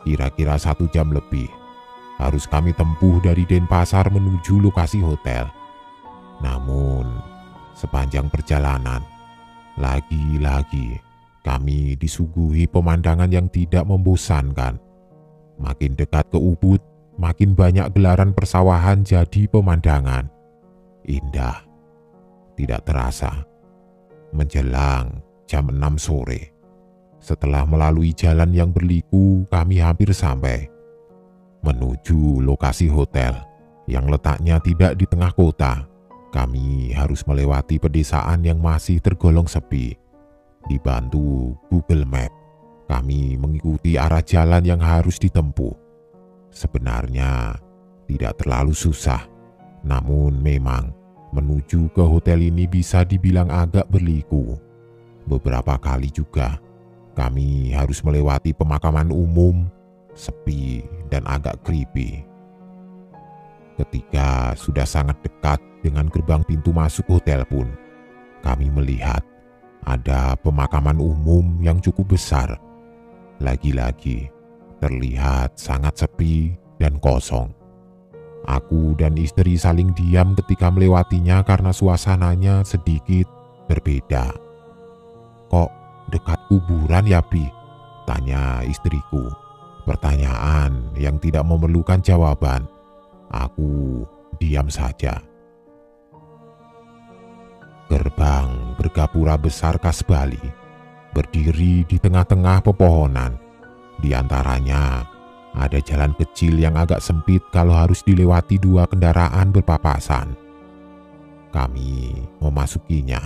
kira-kira 1 jam lebih harus kami tempuh dari Denpasar menuju lokasi hotel. Namun sepanjang perjalanan, lagi-lagi kami disuguhi pemandangan yang tidak membosankan. Makin dekat ke Ubud, makin banyak gelaran persawahan jadi pemandangan. Indah. Tidak terasa, menjelang jam 6 sore. Setelah melalui jalan yang berliku, kami hampir sampai. Menuju lokasi hotel yang letaknya tidak di tengah kota, kami harus melewati pedesaan yang masih tergolong sepi. Dibantu Google Map, kami mengikuti arah jalan yang harus ditempuh. Sebenarnya tidak terlalu susah, namun memang menuju ke hotel ini bisa dibilang agak berliku. Beberapa kali juga kami harus melewati pemakaman umum, sepi dan agak creepy. Ketika sudah sangat dekat dengan gerbang pintu masuk hotel pun, kami melihat ada pemakaman umum yang cukup besar. Lagi-lagi terlihat sangat sepi dan kosong. Aku dan istri saling diam ketika melewatinya karena suasananya sedikit berbeda. "Kok dekat kuburan ya, Pi?" tanya istriku. Pertanyaan yang tidak memerlukan jawaban. Aku diam saja. Gerbang bergapura besar khas Bali berdiri di tengah-tengah pepohonan. Di antaranya ada jalan kecil yang agak sempit kalau harus dilewati 2 kendaraan berpapasan. Kami memasukinya.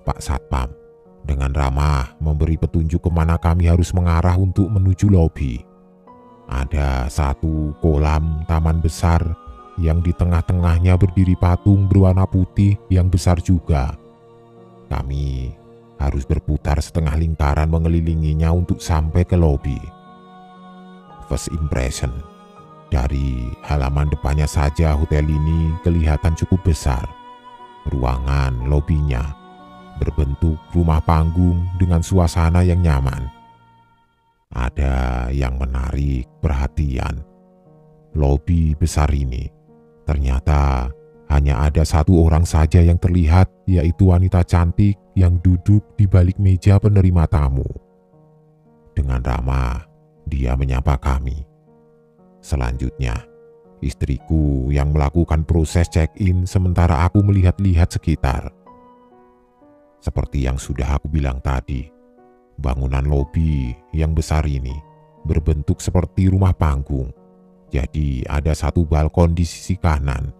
Pak Satpam dengan ramah memberi petunjuk kemana kami harus mengarah untuk menuju lobi. Ada satu kolam taman besar yang di tengah-tengahnya berdiri patung berwarna putih yang besar juga. Kami harus berputar setengah lingkaran mengelilinginya untuk sampai ke lobi. First impression, dari halaman depannya saja hotel ini kelihatan cukup besar. Ruangan lobinya berbentuk rumah panggung dengan suasana yang nyaman. Ada yang menarik perhatian. Lobi besar ini ternyata hanya ada satu orang saja yang terlihat, yaitu wanita cantik yang duduk di balik meja penerima tamu. Dengan ramah, dia menyapa kami. Selanjutnya, istriku yang melakukan proses check-in sementara aku melihat-lihat sekitar. Seperti yang sudah aku bilang tadi, bangunan lobi yang besar ini berbentuk seperti rumah panggung. Jadi ada satu balkon di sisi kanan.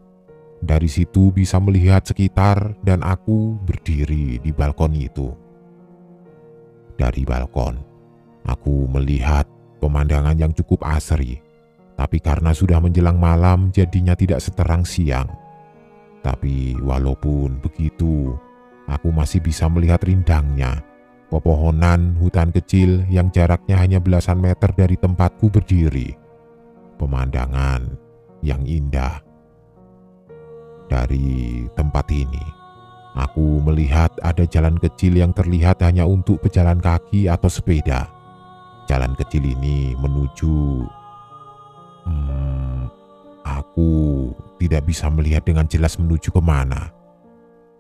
Dari situ bisa melihat sekitar dan aku berdiri di balkon itu. Dari balkon, aku melihat pemandangan yang cukup asri. Tapi karena sudah menjelang malam jadinya tidak seterang siang. Tapi walaupun begitu, aku masih bisa melihat rindangnya. Pepohonan hutan kecil yang jaraknya hanya belasan meter dari tempatku berdiri. Pemandangan yang indah. Dari tempat ini, aku melihat ada jalan kecil yang terlihat hanya untuk pejalan kaki atau sepeda. Jalan kecil ini menuju... aku tidak bisa melihat dengan jelas menuju kemana.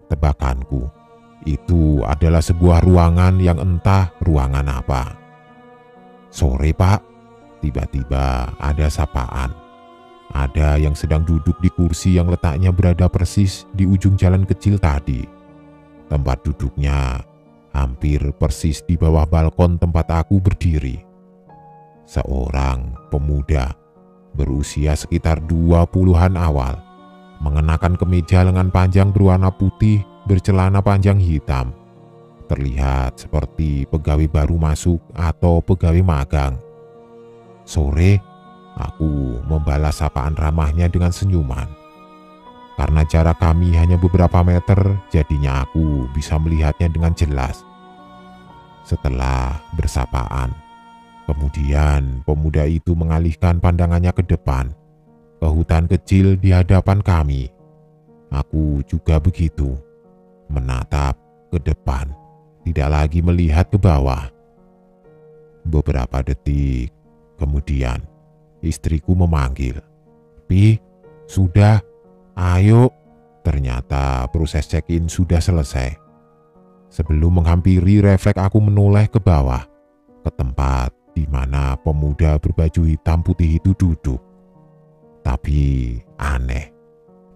Tebakanku, itu adalah sebuah ruangan yang entah ruangan apa. "Sore, Pak." Tiba-tiba ada sapaan. Ada yang sedang duduk di kursi yang letaknya berada persis di ujung jalan kecil tadi. Tempat duduknya hampir persis di bawah balkon tempat aku berdiri. Seorang pemuda berusia sekitar 20-an awal, mengenakan kemeja lengan panjang berwarna putih bercelana panjang hitam. Terlihat seperti pegawai baru masuk atau pegawai magang. "Sore," aku membalas sapaan ramahnya dengan senyuman. Karena jarak kami hanya beberapa meter, jadinya aku bisa melihatnya dengan jelas. Setelah bersapaan, kemudian pemuda itu mengalihkan pandangannya ke depan, ke hutan kecil di hadapan kami. Aku juga begitu, menatap ke depan, tidak lagi melihat ke bawah. Beberapa detik kemudian, istriku memanggil, "Pi, sudah, ayo." Ternyata proses check-in sudah selesai. Sebelum menghampiri, refleks aku menoleh ke bawah, ke tempat di mana pemuda berbaju hitam putih itu duduk. Tapi aneh,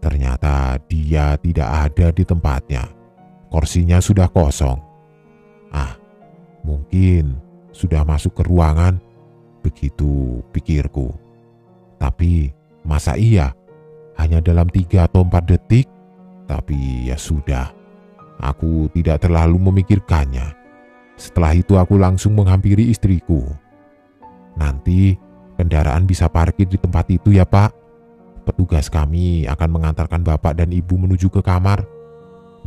ternyata dia tidak ada di tempatnya. Kursinya sudah kosong. Mungkin sudah masuk ke ruangan. Begitu pikirku. Tapi masa iya? Hanya dalam 3 atau 4 detik? Tapi ya sudah, aku tidak terlalu memikirkannya. Setelah itu aku langsung menghampiri istriku. "Nanti kendaraan bisa parkir di tempat itu ya, Pak. Petugas kami akan mengantarkan Bapak dan Ibu menuju ke kamar."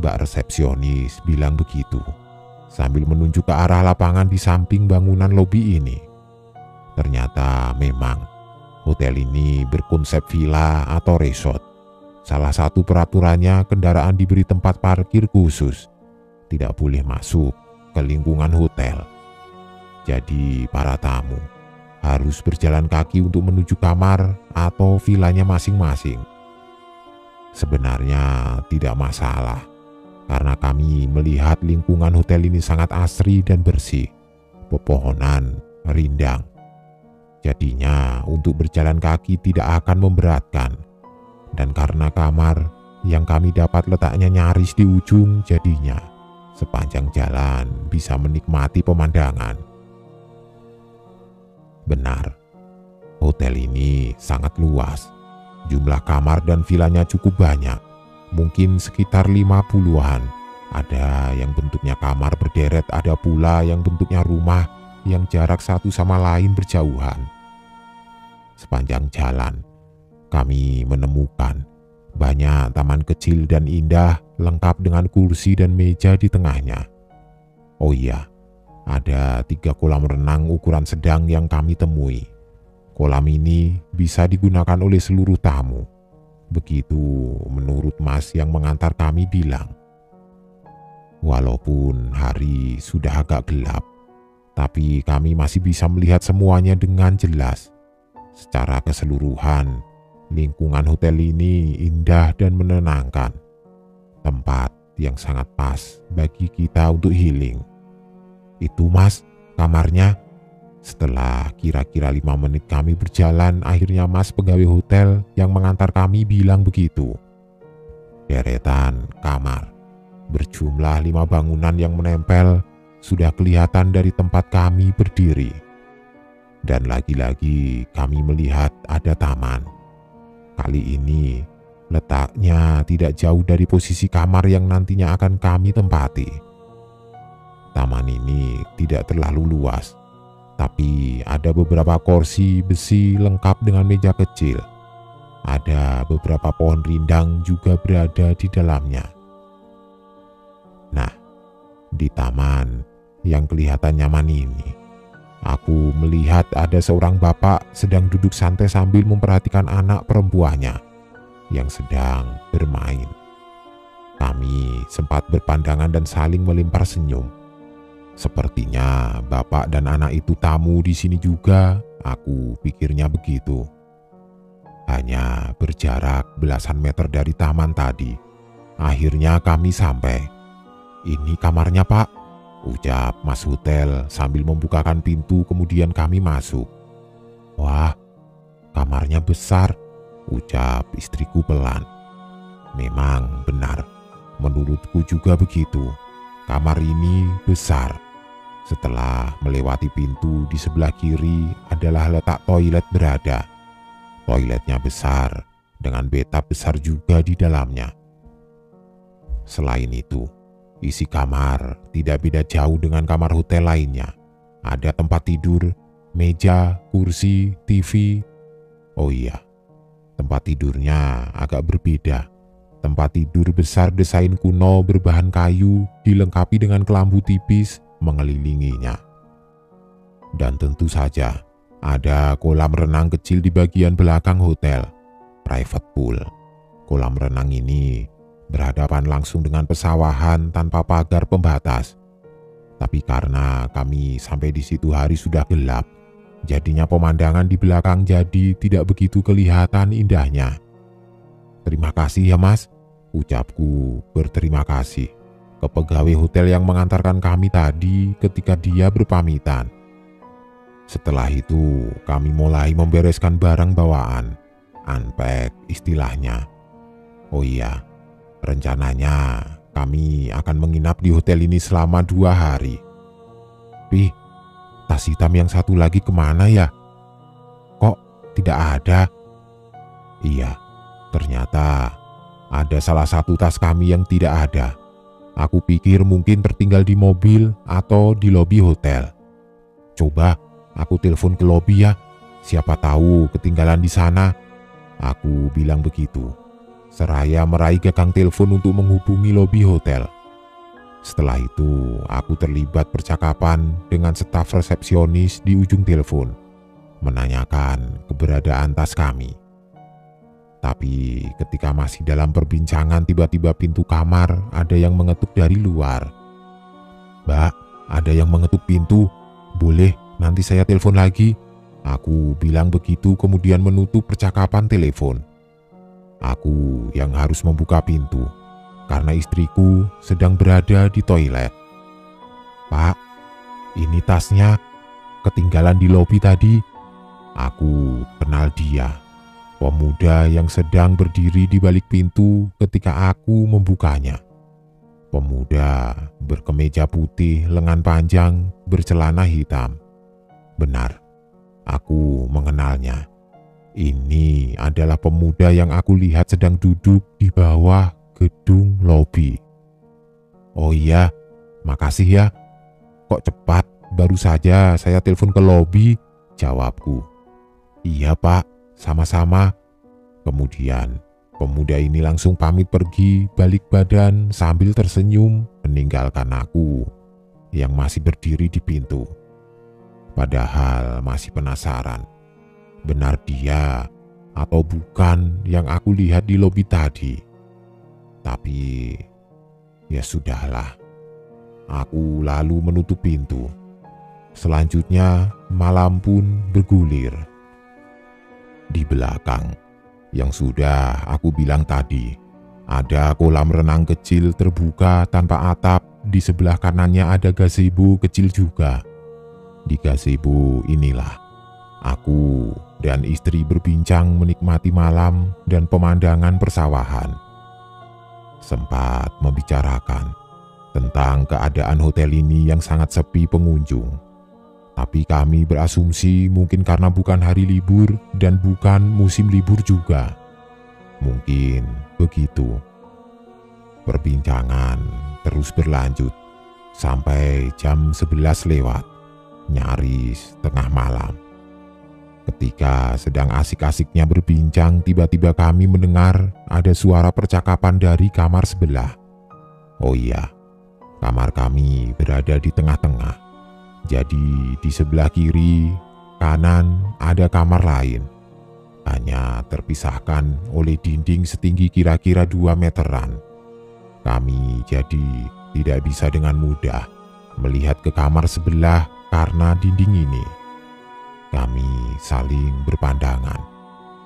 Mbak resepsionis bilang begitu, sambil menunjuk ke arah lapangan di samping bangunan lobi ini. Ternyata memang hotel ini berkonsep villa atau resort. Salah satu peraturannya kendaraan diberi tempat parkir khusus. Tidak boleh masuk ke lingkungan hotel. Jadi para tamu harus berjalan kaki untuk menuju kamar atau villanya masing-masing. Sebenarnya tidak masalah, karena kami melihat lingkungan hotel ini sangat asri dan bersih. Pepohonan rindang. Jadinya untuk berjalan kaki tidak akan memberatkan. Dan karena kamar yang kami dapat letaknya nyaris di ujung, jadinya sepanjang jalan bisa menikmati pemandangan. Benar, hotel ini sangat luas. Jumlah kamar dan villanya cukup banyak. mungkin sekitar 50-an. Ada yang bentuknya kamar berderet, ada pula yang bentuknya rumah yang jarak satu sama lain berjauhan. Sepanjang jalan, kami menemukan banyak taman kecil dan indah lengkap dengan kursi dan meja di tengahnya. Oh iya, ada 3 kolam renang ukuran sedang yang kami temui. Kolam ini bisa digunakan oleh seluruh tamu. Begitu menurut Mas yang mengantar kami bilang. Walaupun hari sudah agak gelap, tapi kami masih bisa melihat semuanya dengan jelas. Secara keseluruhan, lingkungan hotel ini indah dan menenangkan. Tempat yang sangat pas bagi kita untuk healing. Itu Mas, kamarnya. Setelah kira-kira 5 menit kami berjalan, akhirnya Mas pegawai hotel yang mengantar kami bilang begitu. Deretan kamar berjumlah 5 bangunan yang menempel sudah kelihatan dari tempat kami berdiri. Dan lagi-lagi kami melihat ada taman. Kali ini letaknya tidak jauh dari posisi kamar yang nantinya akan kami tempati. Taman ini tidak terlalu luas, tapi ada beberapa kursi besi lengkap dengan meja kecil. Ada beberapa pohon rindang juga berada di dalamnya. Nah, di taman yang kelihatan nyaman ini, aku melihat ada seorang bapak sedang duduk santai sambil memperhatikan anak perempuannya yang sedang bermain. Kami sempat berpandangan dan saling melempar senyum. Sepertinya bapak dan anak itu tamu di sini juga, aku pikirnya begitu. Hanya berjarak belasan meter dari taman tadi, akhirnya kami sampai. "Ini kamarnya Pak," ucap Mas hotel sambil membukakan pintu, kemudian kami masuk. "Wah, kamarnya besar," ucap istriku pelan. Memang benar, menurutku juga begitu. Kamar ini besar. Setelah melewati pintu, di sebelah kiri adalah letak toilet berada. Toiletnya besar, dengan bathtub besar juga di dalamnya. Selain itu, isi kamar tidak beda jauh dengan kamar hotel lainnya. Ada tempat tidur, meja, kursi, TV. Oh iya, tempat tidurnya agak berbeda. Tempat tidur besar desain kuno berbahan kayu, dilengkapi dengan kelambu tipis mengelilinginya. Dan tentu saja, ada kolam renang kecil di bagian belakang hotel, private pool. Kolam renang ini berhadapan langsung dengan pesawahan tanpa pagar pembatas. Tapi karena kami sampai di situ hari sudah gelap, jadinya pemandangan di belakang jadi tidak begitu kelihatan indahnya. "Terima kasih ya Mas," ucapku berterima kasih ke pegawai hotel yang mengantarkan kami tadi ketika dia berpamitan. Setelah itu kami mulai membereskan barang bawaan, unpack istilahnya. Oh iya, rencananya kami akan menginap di hotel ini selama 2 hari. "Pih, tas hitam yang satu lagi kemana ya? Kok tidak ada?" Iya, ternyata ada salah satu tas kami yang tidak ada. Aku pikir mungkin tertinggal di mobil atau di lobi hotel. "Coba aku telepon ke lobi ya, siapa tahu ketinggalan di sana," aku bilang begitu, seraya meraih gagang telepon untuk menghubungi lobi hotel. Setelah itu, aku terlibat percakapan dengan staf resepsionis di ujung telepon, menanyakan keberadaan tas kami. Tapi ketika masih dalam perbincangan, tiba-tiba pintu kamar ada yang mengetuk dari luar. "Mbak, ada yang mengetuk pintu, boleh nanti saya telepon lagi," aku bilang begitu, kemudian menutup percakapan telepon. Aku yang harus membuka pintu karena istriku sedang berada di toilet. "Pak, ini tasnya ketinggalan di lobi tadi." Aku kenal dia, pemuda yang sedang berdiri di balik pintu ketika aku membukanya. Pemuda berkemeja putih lengan panjang, bercelana hitam. Benar, aku mengenalnya. Ini adalah pemuda yang aku lihat sedang duduk di bawah gedung lobi. "Oh iya, makasih ya. Kok cepat, baru saja saya telepon ke lobi," jawabku. "Iya Pak, sama-sama." Kemudian pemuda ini langsung pamit pergi balik badan sambil tersenyum meninggalkan aku yang masih berdiri di pintu. Padahal masih penasaran, benar dia atau bukan yang aku lihat di lobi tadi. Tapi ya sudahlah. Aku lalu menutup pintu. Selanjutnya malam pun bergulir. Di belakang, yang sudah aku bilang tadi, ada kolam renang kecil terbuka tanpa atap. Di sebelah kanannya ada gazebo kecil juga. Di gazebo inilah aku dan istri berbincang menikmati malam dan pemandangan persawahan. Sempat membicarakan tentang keadaan hotel ini yang sangat sepi pengunjung. Tapi kami berasumsi mungkin karena bukan hari libur dan bukan musim libur juga. Mungkin begitu. Perbincangan terus berlanjut sampai jam 11 lewat, nyaris tengah malam. Ketika sedang asik-asiknya berbincang, tiba-tiba kami mendengar ada suara percakapan dari kamar sebelah. Oh iya, kamar kami berada di tengah-tengah. Jadi di sebelah kiri, kanan ada kamar lain. Hanya terpisahkan oleh dinding setinggi kira-kira 2 meteran. Kami jadi tidak bisa dengan mudah melihat ke kamar sebelah karena dinding ini. Kami saling berpandangan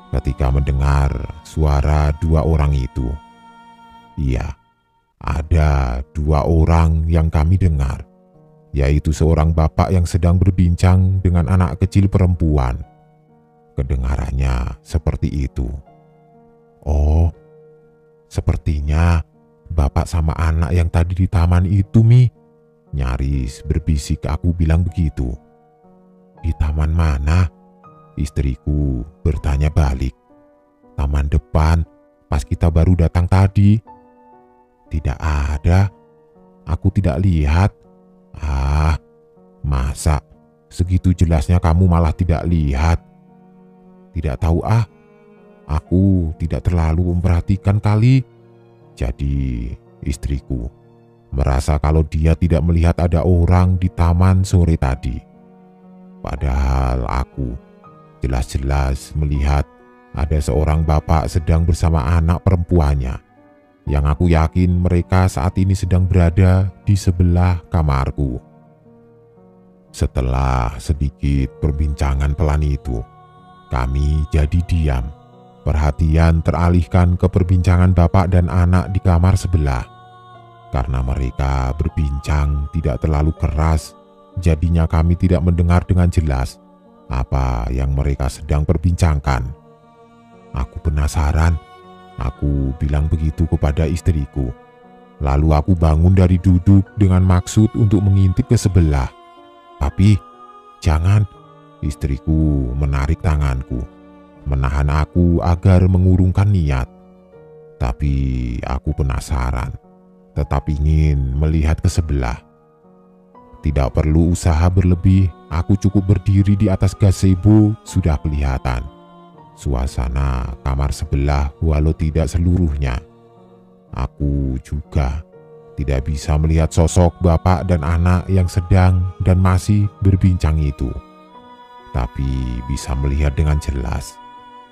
ketika mendengar suara 2 orang itu. Iya, ada 2 orang yang kami dengar, yaitu seorang bapak yang sedang berbincang dengan anak kecil perempuan. Kedengarannya seperti itu. "Oh, sepertinya bapak sama anak yang tadi di taman itu, Mi," nyaris berbisik aku bilang begitu. "Di taman mana?" Istriku bertanya balik. "Taman depan, pas kita baru datang tadi." "Tidak ada, aku tidak lihat." "Ah, masa segitu jelasnya kamu malah tidak lihat?" "Tidak tahu ah, aku tidak terlalu memperhatikan kali." Jadi istriku merasa kalau dia tidak melihat ada orang di taman sore tadi. Padahal aku jelas-jelas melihat ada seorang bapak sedang bersama anak perempuannya, yang aku yakin mereka saat ini sedang berada di sebelah kamarku. Setelah sedikit perbincangan pelan itu, kami jadi diam. Perhatian teralihkan ke perbincangan bapak dan anak di kamar sebelah. Karena mereka berbincang tidak terlalu keras, jadinya kami tidak mendengar dengan jelas apa yang mereka sedang perbincangkan. Aku penasaran, aku bilang begitu kepada istriku. Lalu aku bangun dari duduk dengan maksud untuk mengintip ke sebelah. "Tapi, jangan," istriku menarik tanganku, menahan aku agar mengurungkan niat. Tapi aku penasaran, tetap ingin melihat ke sebelah. Tidak perlu usaha berlebih, aku cukup berdiri di atas gazebo sudah kelihatan suasana kamar sebelah walau tidak seluruhnya. Aku juga tidak bisa melihat sosok bapak dan anak yang sedang dan masih berbincang itu. Tapi bisa melihat dengan jelas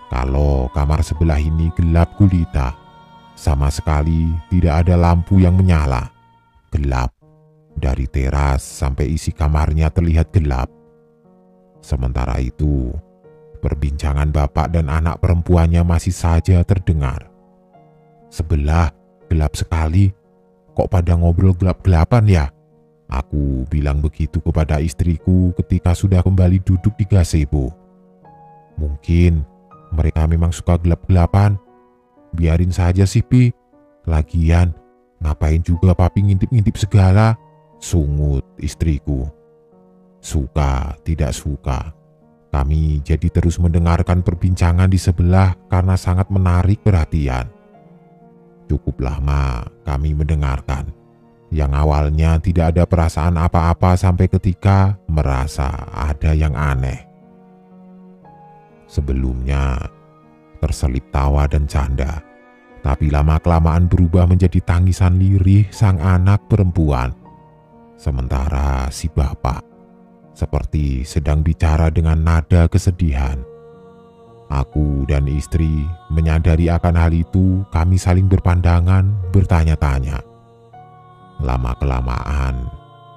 kalau kamar sebelah ini gelap gulita. Sama sekali tidak ada lampu yang menyala. Gelap. Dari teras sampai isi kamarnya terlihat gelap. Sementara itu, perbincangan bapak dan anak perempuannya masih saja terdengar. "Sebelah gelap sekali. Kok pada ngobrol gelap-gelapan ya?" Aku bilang begitu kepada istriku ketika sudah kembali duduk di gazebo. "Mungkin mereka memang suka gelap-gelapan. Biarin saja sih, Pi. Lagian, ngapain juga papi ngintip-ngintip segala?" sungut istriku. Suka tidak suka, kami jadi terus mendengarkan perbincangan di sebelah karena sangat menarik perhatian. Cukup lama kami mendengarkan. Yang awalnya tidak ada perasaan apa-apa sampai ketika merasa ada yang aneh. Sebelumnya terselip tawa dan canda, tapi lama-kelamaan berubah menjadi tangisan lirih sang anak perempuan. Sementara si bapak seperti sedang bicara dengan nada kesedihan. Aku dan istri menyadari akan hal itu, kami saling berpandangan, bertanya-tanya. Lama-kelamaan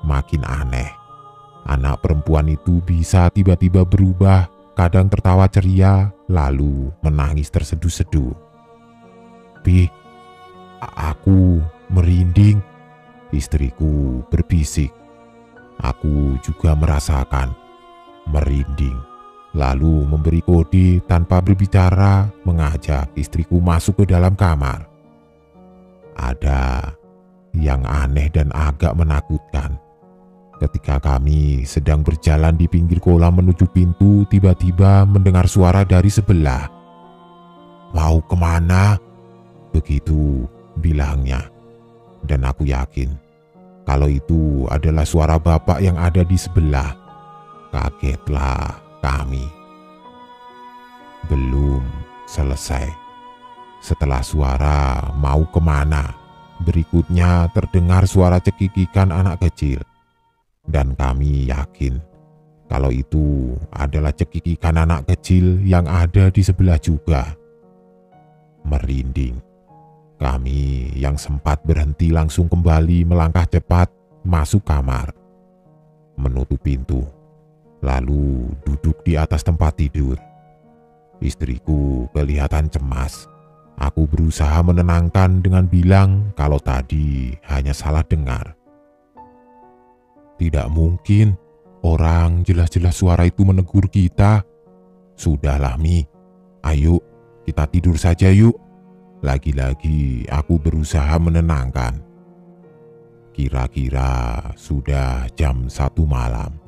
makin aneh. Anak perempuan itu bisa tiba-tiba berubah, kadang tertawa ceria, lalu menangis terseduh-seduh. "Bi, aku merinding," istriku berbisik. Aku juga merasakan merinding, lalu memberi kode tanpa berbicara, mengajak istriku masuk ke dalam kamar. Ada yang aneh dan agak menakutkan. Ketika kami sedang berjalan di pinggir kolam menuju pintu, tiba-tiba mendengar suara dari sebelah. "Mau kemana?" begitu bilangnya. Dan aku yakin kalau itu adalah suara bapak yang ada di sebelah. Kagetlah kami. Belum selesai. Setelah suara "mau kemana", berikutnya terdengar suara cekikikan anak kecil. Dan kami yakin kalau itu adalah cekikikan anak kecil yang ada di sebelah juga. Merinding. Kami yang sempat berhenti langsung kembali melangkah cepat masuk kamar, menutup pintu, lalu duduk di atas tempat tidur. Istriku kelihatan cemas. Aku berusaha menenangkan dengan bilang kalau tadi hanya salah dengar. "Tidak mungkin, orang jelas-jelas suara itu menegur kita." "Sudahlah Mi, ayo kita tidur saja yuk." Lagi-lagi aku berusaha menenangkan. Kira-kira sudah jam 1 malam.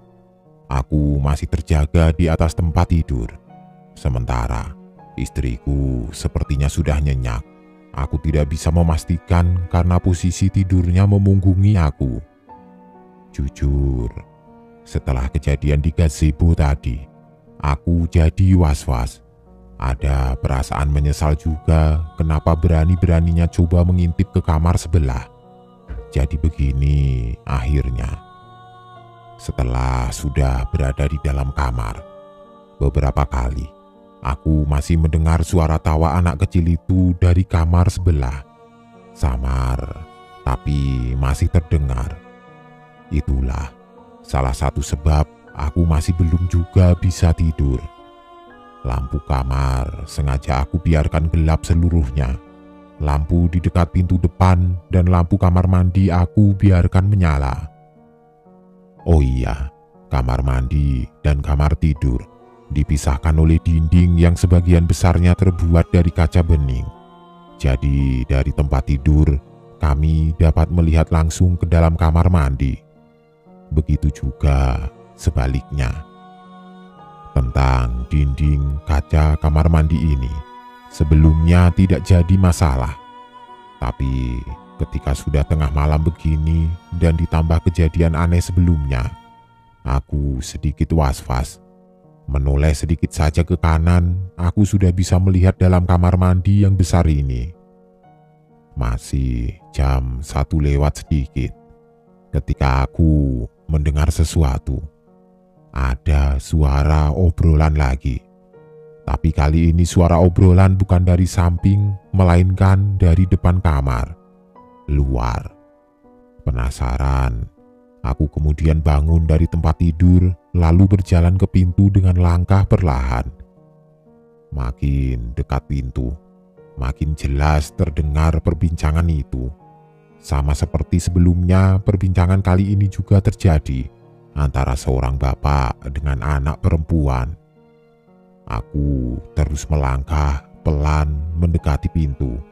Aku masih terjaga di atas tempat tidur. Sementara istriku sepertinya sudah nyenyak. Aku tidak bisa memastikan karena posisi tidurnya memunggungi aku. Jujur, setelah kejadian di gazebo tadi, aku jadi was-was. Ada perasaan menyesal juga kenapa berani-beraninya coba mengintip ke kamar sebelah. Jadi begini akhirnya. Setelah sudah berada di dalam kamar, beberapa kali aku masih mendengar suara tawa anak kecil itu dari kamar sebelah. Samar, tapi masih terdengar. Itulah salah satu sebab aku masih belum juga bisa tidur. Lampu kamar sengaja aku biarkan gelap seluruhnya. Lampu di dekat pintu depan dan lampu kamar mandi aku biarkan menyala. Oh iya, kamar mandi dan kamar tidur dipisahkan oleh dinding yang sebagian besarnya terbuat dari kaca bening. Jadi dari tempat tidur kami dapat melihat langsung ke dalam kamar mandi. Begitu juga sebaliknya. Tentang dinding kaca kamar mandi ini sebelumnya tidak jadi masalah. Tapi ketika sudah tengah malam begini dan ditambah kejadian aneh sebelumnya, aku sedikit was-was. Menoleh sedikit saja ke kanan, aku sudah bisa melihat dalam kamar mandi yang besar ini. Masih jam 1 lewat sedikit ketika aku mendengar sesuatu. Ada suara obrolan lagi. Tapi kali ini suara obrolan bukan dari samping, melainkan dari depan kamar, luar. Penasaran, aku kemudian bangun dari tempat tidur, lalu berjalan ke pintu dengan langkah perlahan. Makin dekat pintu, makin jelas terdengar perbincangan itu. Sama seperti sebelumnya, perbincangan kali ini juga terjadi antara seorang bapak dengan anak perempuan. Aku terus melangkah pelan mendekati pintu,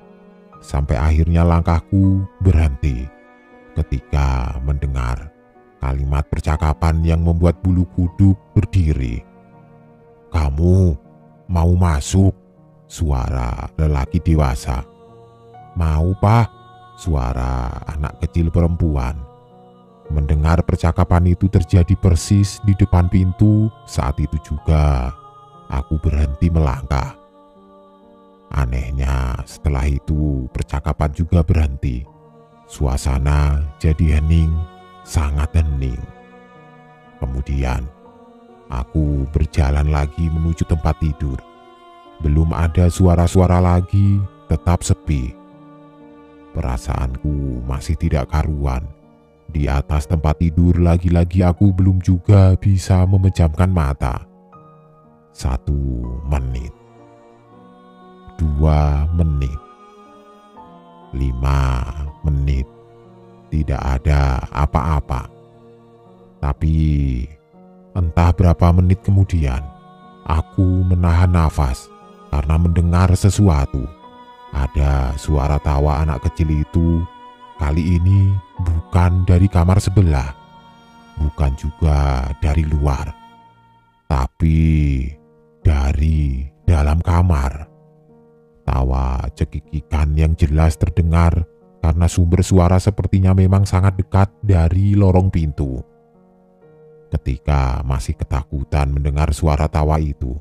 sampai akhirnya langkahku berhenti ketika mendengar kalimat percakapan yang membuat bulu kuduk berdiri. "Kamu mau masuk?" Suara lelaki dewasa. "Mau, Pak," suara anak kecil perempuan. Mendengar percakapan itu terjadi persis di depan pintu, saat itu juga aku berhenti melangkah. Anehnya, setelah itu percakapan juga berhenti. Suasana jadi hening, sangat hening. Kemudian, aku berjalan lagi menuju tempat tidur. Belum ada suara-suara lagi, tetap sepi. Perasaanku masih tidak karuan. Di atas tempat tidur lagi-lagi aku belum juga bisa memejamkan mata. 1 menit. 2 menit. 5 menit. Tidak ada apa-apa. Tapi entah berapa menit kemudian, aku menahan nafas karena mendengar sesuatu. Ada suara tawa anak kecil itu. Kali ini bukan dari kamar sebelah, bukan juga dari luar, tapi dari dalam kamar. Tawa cekikikan yang jelas terdengar karena sumber suara sepertinya memang sangat dekat dari lorong pintu. Ketika masih ketakutan mendengar suara tawa itu,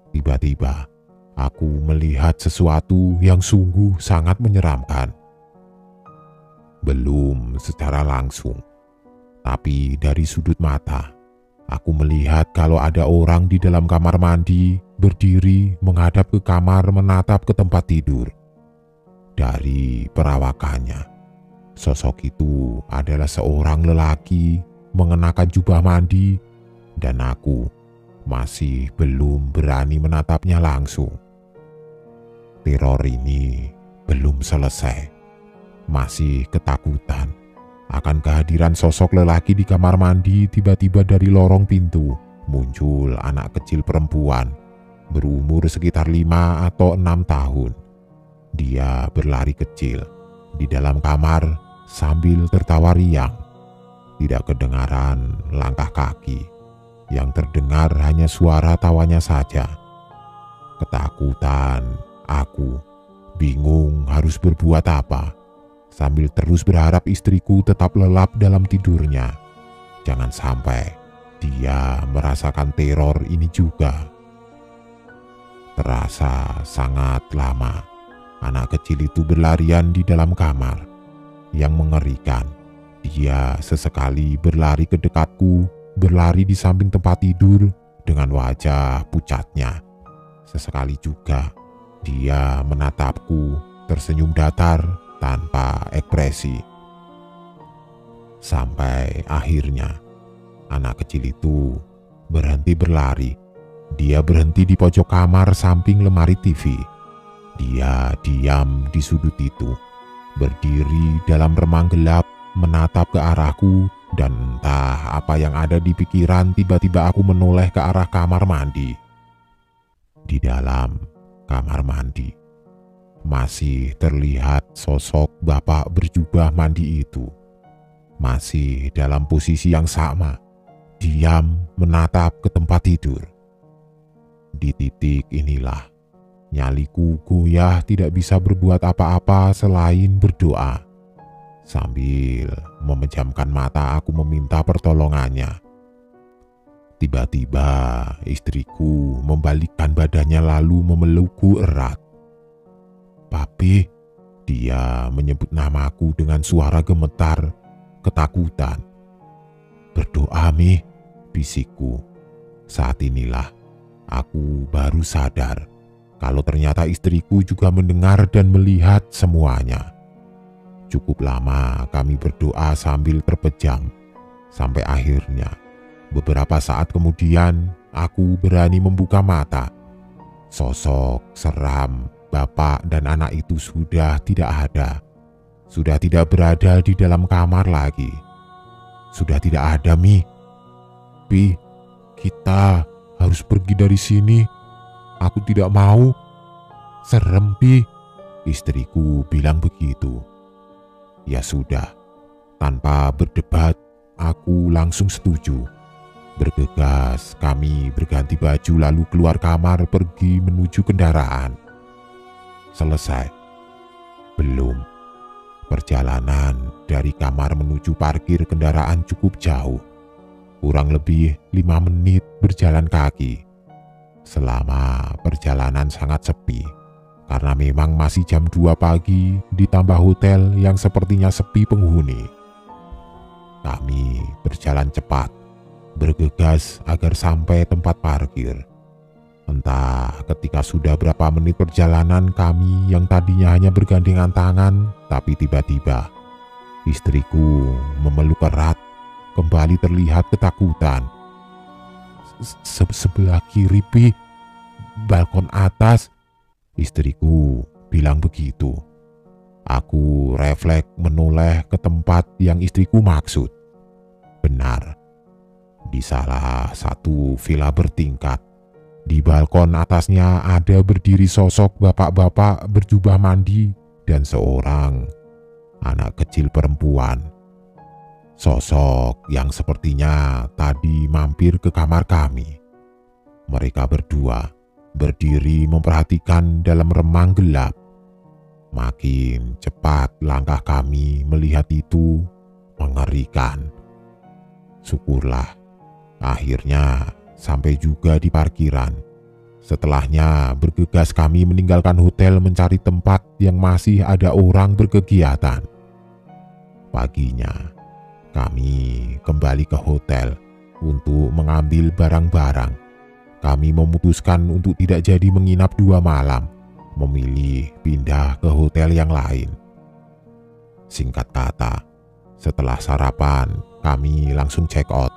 tiba-tiba aku melihat sesuatu yang sungguh sangat menyeramkan. Belum secara langsung, tapi dari sudut mata, aku melihat kalau ada orang di dalam kamar mandi berdiri menghadap ke kamar menatap ke tempat tidur. Dari perawakannya, sosok itu adalah seorang lelaki mengenakan jubah mandi dan aku masih belum berani menatapnya langsung. Teror ini belum selesai. Masih ketakutan akan kehadiran sosok lelaki di kamar mandi. Tiba-tiba dari lorong pintu muncul anak kecil perempuan berumur sekitar 5 atau 6 tahun. Dia berlari kecil di dalam kamar sambil tertawa riang. Tidak kedengaran langkah kaki, yang terdengar hanya suara tawanya saja. Ketakutan, aku bingung harus berbuat apa. Sambil terus berharap istriku tetap lelap dalam tidurnya. Jangan sampai dia merasakan teror ini juga. Terasa sangat lama anak kecil itu berlarian di dalam kamar. Yang mengerikan, dia sesekali berlari ke dekatku, berlari di samping tempat tidur dengan wajah pucatnya. Sesekali juga dia menatapku tersenyum datar tanpa ekspresi. Sampai akhirnya anak kecil itu berhenti berlari. Dia berhenti di pojok kamar samping lemari TV. Dia diam di sudut itu, berdiri dalam remang gelap menatap ke arahku, dan entah apa yang ada di pikiran, tiba-tiba aku menoleh ke arah kamar mandi. Di dalam kamar mandi masih terlihat sosok bapak berjubah mandi itu. Masih dalam posisi yang sama, diam menatap ke tempat tidur. Di titik inilah, nyaliku goyah tidak bisa berbuat apa-apa selain berdoa. Sambil memejamkan mata aku meminta pertolongannya. Tiba-tiba istriku membalikkan badannya lalu memelukku erat. "Papi," dia menyebut namaku dengan suara gemetar, ketakutan. "Berdoa, Mi," bisikku. Saat inilah aku baru sadar kalau ternyata istriku juga mendengar dan melihat semuanya. Cukup lama kami berdoa sambil terpejam, sampai akhirnya beberapa saat kemudian aku berani membuka mata. Sosok seram bapak dan anak itu sudah tidak ada. Sudah tidak berada di dalam kamar lagi. Sudah tidak ada, Mi. "Pi, kita harus pergi dari sini. Aku tidak mau. Serem, Pi," istriku bilang begitu. Ya sudah, tanpa berdebat, aku langsung setuju. Bergegas, kami berganti baju lalu keluar kamar pergi menuju kendaraan. Selesai. Belum. Perjalanan dari kamar menuju parkir kendaraan cukup jauh. Kurang lebih 5 menit berjalan kaki. Selama perjalanan sangat sepi, karena memang masih jam 2 pagi ditambah hotel yang sepertinya sepi penghuni. Kami berjalan cepat, bergegas agar sampai tempat parkir. Entah ketika sudah berapa menit perjalanan kami yang tadinya hanya bergandengan tangan, tapi tiba-tiba istriku memeluk erat, kembali terlihat ketakutan. Sebelah kiri, Pi, balkon atas, istriku bilang begitu. Aku refleks menoleh ke tempat yang istriku maksud. Benar, di salah satu villa bertingkat. Di balkon atasnya ada berdiri sosok bapak-bapak berjubah mandi dan seorang anak kecil perempuan. Sosok yang sepertinya tadi mampir ke kamar kami. Mereka berdua berdiri memperhatikan dalam remang gelap. Makin cepat langkah kami melihat itu mengerikan. Syukurlah, akhirnya sampai juga di parkiran. Setelahnya bergegas kami meninggalkan hotel mencari tempat yang masih ada orang berkegiatan. Paginya kami kembali ke hotel untuk mengambil barang-barang. Kami memutuskan untuk tidak jadi menginap 2 malam, memilih pindah ke hotel yang lain. Singkat kata, setelah sarapan kami langsung check out.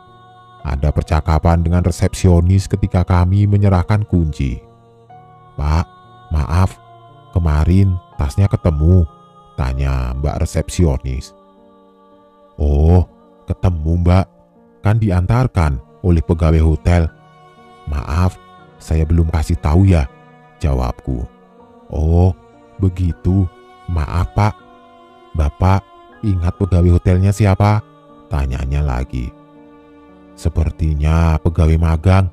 Ada percakapan dengan resepsionis ketika kami menyerahkan kunci. "Pak, maaf, kemarin tasnya ketemu," tanya Mbak resepsionis. "Oh, ketemu Mbak, kan diantarkan oleh pegawai hotel." "Maaf, saya belum kasih tahu ya," jawabku. "Oh, begitu, maaf Pak. Bapak ingat pegawai hotelnya siapa?" tanyanya lagi. "Sepertinya pegawai magang,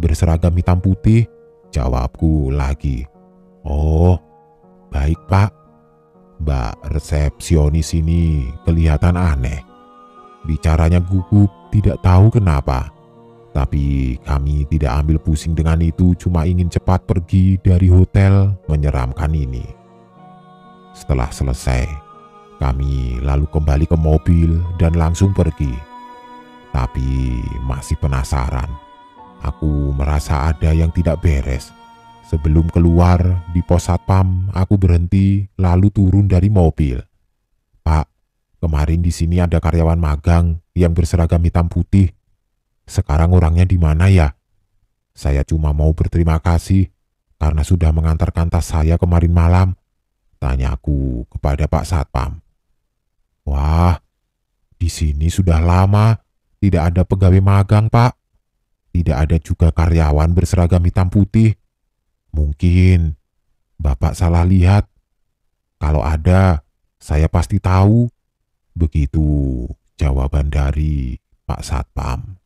berseragam hitam putih," jawabku lagi. "Oh, baik Pak." Mbak resepsionis ini kelihatan aneh. Bicaranya gugup, tidak tahu kenapa. Tapi kami tidak ambil pusing dengan itu, cuma ingin cepat pergi dari hotel menyeramkan ini. Setelah selesai, kami lalu kembali ke mobil dan langsung pergi. Tapi masih penasaran. Aku merasa ada yang tidak beres. Sebelum keluar di pos satpam, aku berhenti lalu turun dari mobil. "Pak, kemarin di sini ada karyawan magang yang berseragam hitam putih. Sekarang orangnya di mana ya? Saya cuma mau berterima kasih karena sudah mengantarkan tas saya kemarin malam," tanyaku kepada Pak Satpam. "Wah, di sini sudah lama tidak ada pegawai magang, Pak. Tidak ada juga karyawan berseragam hitam putih. Mungkin Bapak salah lihat. Kalau ada, saya pasti tahu." Begitu jawaban dari Pak Satpam.